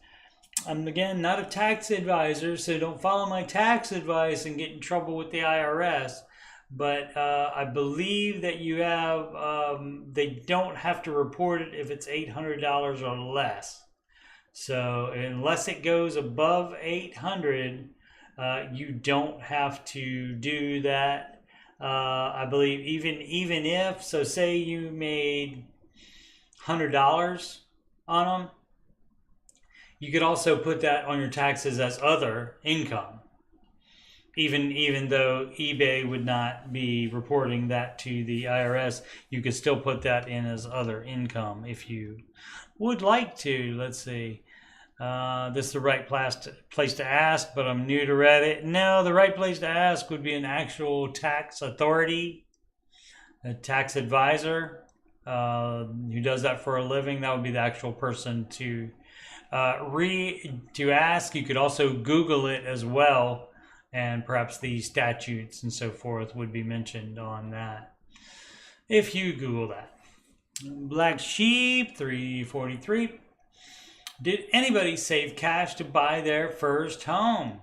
I'm again not a tax advisor, so don't follow my tax advice and get in trouble with the IRS. But I believe that you have, they don't have to report it if it's $800 or less. So unless it goes above 800, you don't have to do that. I believe even if, so say you made $100 on them, you could also put that on your taxes as other income, even though eBay would not be reporting that to the IRS. You could still put that in as other income if you would like to. Let's see. This is the right place to ask, but I'm new to Reddit. No, the right place to ask would be an actual tax authority, a tax advisor who does that for a living. That would be the actual person to ask. You could also Google it as well, and perhaps the statutes and so forth would be mentioned on that if you Google that. Black Sheep 343. Did anybody save cash to buy their first home?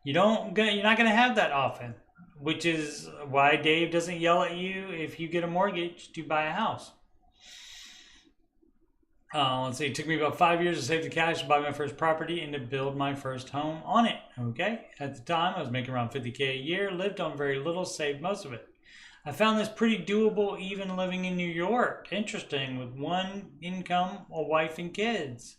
You're not gonna have that often, which is why Dave doesn't yell at you if you get a mortgage to buy a house. Let's see, it took me about 5 years to save the cash to buy my first property and to build my first home on it. Okay, at the time I was making around $50K a year, lived on very little, saved most of it. I found this pretty doable even living in New York. Interesting, with one income, a wife and kids.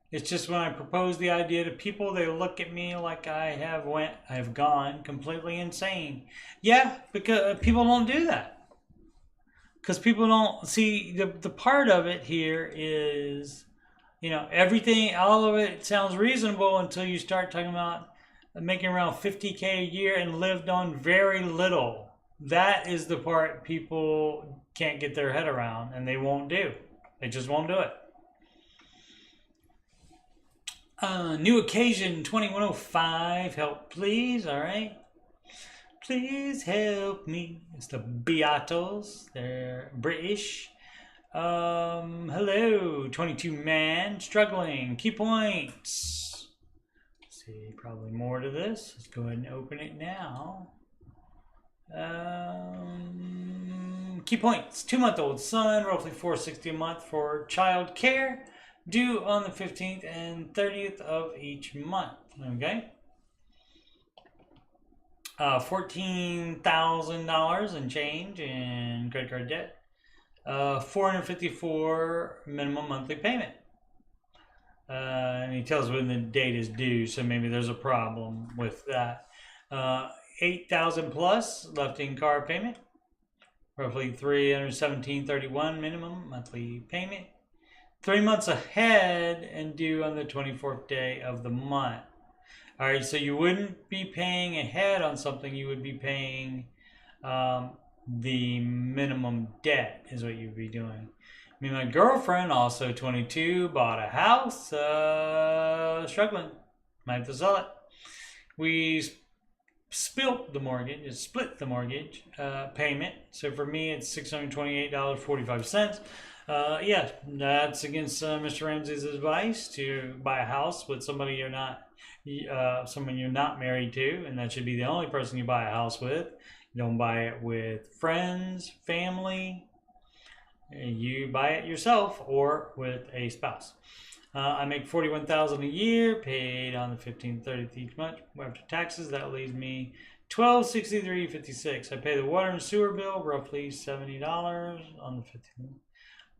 It's just when I propose the idea to people, they look at me like I have gone completely insane. Yeah, because people don't do that. Because people don't see the part of it here is, everything, all of it sounds reasonable until you start talking about making around $50K a year and lived on very little. That is the part people can't get their head around, and they won't do. They just won't do it. New occasion 2105. Help, please. All right. Please help me. It's the Beatles. They're British. Hello, 22 man. Struggling. Key points. Let's see, probably more to this. Let's go ahead and open it now. Key points. 2-month-old son, roughly $460 a month for child care, due on the 15th and 30th of each month. Okay. $14,000 and change in credit card debt. $454 minimum monthly payment. And he tells when the date is due, so maybe there's a problem with that. $8,000 plus left in car payment. Roughly $317.31 minimum monthly payment. 3 months ahead and due on the 24th day of the month. All right, so you wouldn't be paying ahead on something. You would be paying the minimum debt is what you'd be doing. Me and my girlfriend, also 22, bought a house, struggling. Might have to sell it. We split the mortgage payment. So for me, it's $628.45. Yeah, that's against Mr. Ramsey's advice to buy a house with somebody someone you're not married to, and that should be the only person you buy a house with. You don't buy it with friends, family. You buy it yourself or with a spouse. I make $41,000 a year, paid on the 15th, 30th each month. After taxes, that leaves me $1,263.56. I pay the water and sewer bill, roughly $70 on the 15th.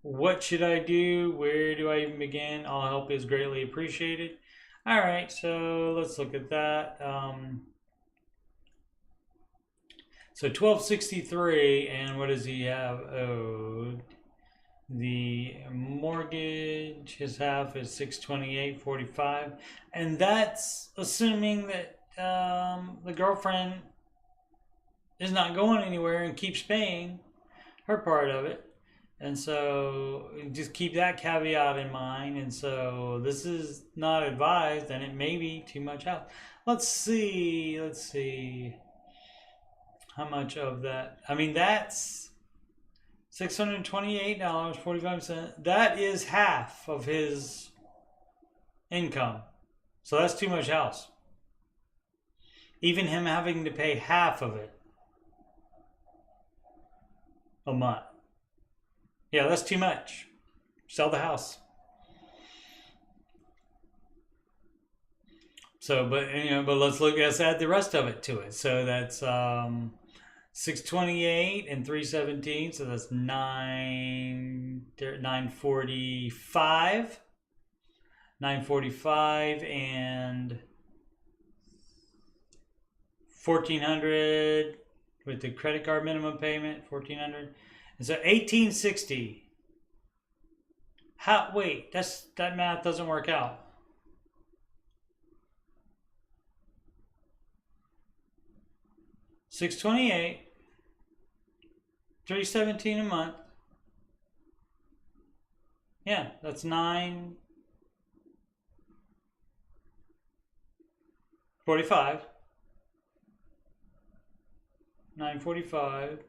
What should I do? Where do I even begin? All help is greatly appreciated. All right, so let's look at that. So $1,263, and what does he have owed? The mortgage, his half is $628.45, and that's assuming that the girlfriend is not going anywhere and keeps paying her part of it. And so just keep that caveat in mind. And so this is not advised, and it may be too much out. Let's see how much of that. I mean, that's $628.45. That is half of his income. So that's too much house. Even him having to pay half of it a month. Yeah, that's too much. Sell the house. So, but let's add the rest of it to it. So that's 628 and 317. So that's 945. 945 and 1,400 with the credit card minimum payment. 1,400. And so 1860. Wait, that math doesn't work out. $628, $317 a month. Yeah, that's $945. $945.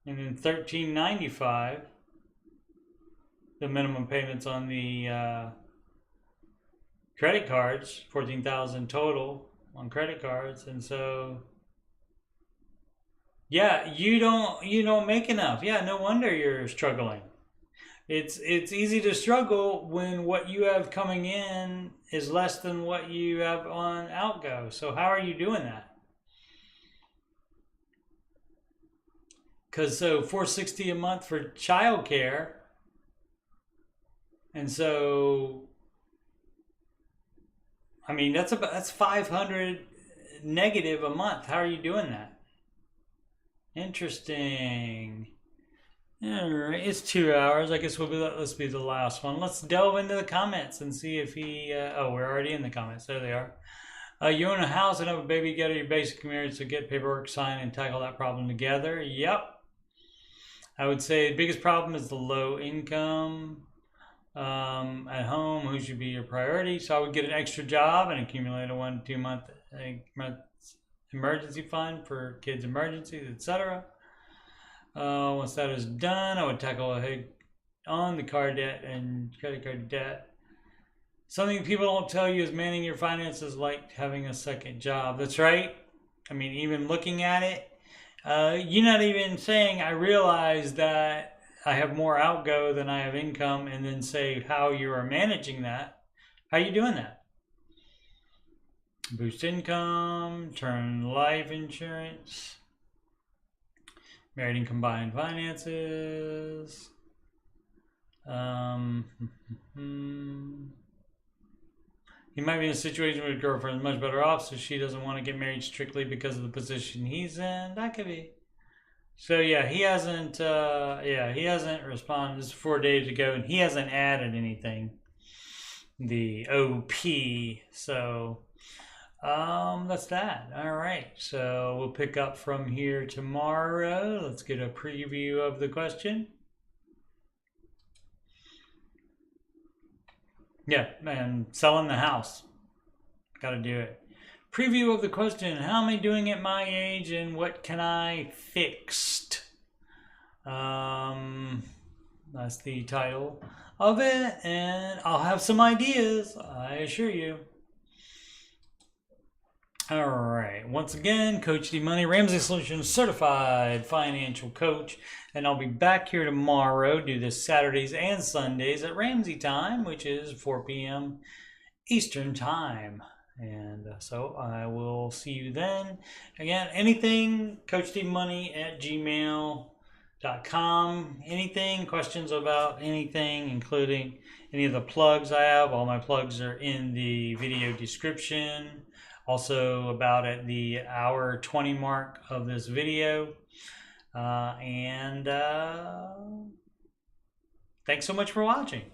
And then credit cards, 14,000 total on credit cards, and so yeah, you don't make enough. Yeah, no wonder you're struggling. It's easy to struggle when what you have coming in is less than what you have on outgo. So how are you doing that? Because so $460 a month for childcare, and so I mean that's 500 negative a month. How are you doing that? Interesting. All right, it's 2 hours. I guess let's be the last one. Let's delve into the comments and see if he. Oh, we're already in the comments. There they are. You own a house and have a baby. Get your basic marriage, so get paperwork signed and tackle that problem together. Yep. I would say the biggest problem is the low income at home. Who should be your priority? So I would get an extra job and accumulate a 1 to 2 month emergency fund for kids' emergencies, etc. Once that is done, I would tackle on the car debt and credit card debt. Something people don't tell you is managing your finances like having a second job. That's right. I mean, even looking at it, you're not even saying, I realize that I have more outgo than I have income, and then say how you are managing that. How are you doing that? Boost income, turn life insurance. Married and combined finances. He might be in a situation where his girlfriend is much better off, so she doesn't want to get married strictly because of the position he's in. That could be. So yeah, he hasn't responded. This is 4 days ago, and he hasn't added anything. The OP. So that's that. All right, so we'll pick up from here tomorrow. Let's get a preview of the question. Yeah, and selling the house. Got to do it. Preview of the question: how am I doing at my age, and what can I fix? That's the title of it, and I'll have some ideas, I assure you. All right. Once again, Coach Steve Money, Ramsey Solutions Certified Financial Coach. And I'll be back here tomorrow, do this Saturdays and Sundays at Ramsey time, which is 4 p.m. Eastern time. And so I will see you then. Again, anything, coachstevemoney@gmail.com. Anything, questions about anything, including any of the plugs I have. All my plugs are in the video description. Also about at the hour 20 mark of this video. Thanks so much for watching.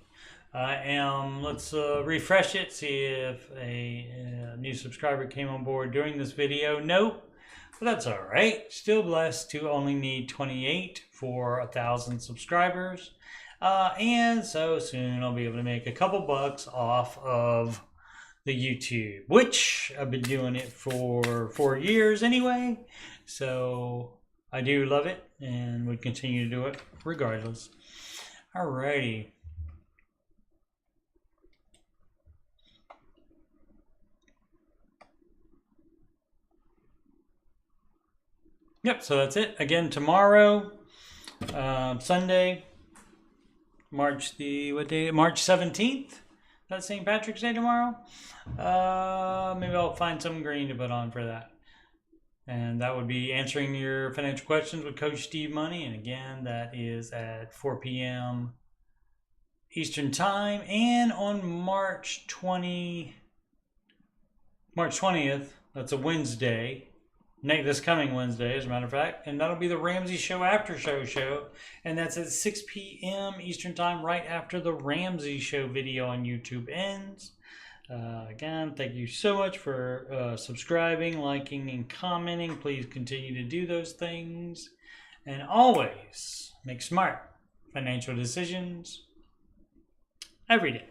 Let's refresh it, see if a new subscriber came on board during this video. Nope, but that's all right. Still blessed to only need 28 for 1,000 subscribers. And so soon I'll be able to make a couple bucks off of the YouTube, which I've been doing it for 4 years anyway. So I do love it and would continue to do it regardless. Alrighty. Yep, so that's it. Again, tomorrow, Sunday, March 17th. That's St. Patrick's Day tomorrow. Maybe I'll find some green to put on for that. And that would be answering your financial questions with Coach Steve Money. And again, that is at 4 p.m. Eastern time. And on March 20th, that's a Wednesday. This coming Wednesday, as a matter of fact, and that'll be the Ramsey Show After Show, and that's at 6 p.m. Eastern Time, right after the Ramsey Show video on YouTube ends. Again, thank you so much for subscribing, liking, and commenting. Please continue to do those things, and always make smart financial decisions every day.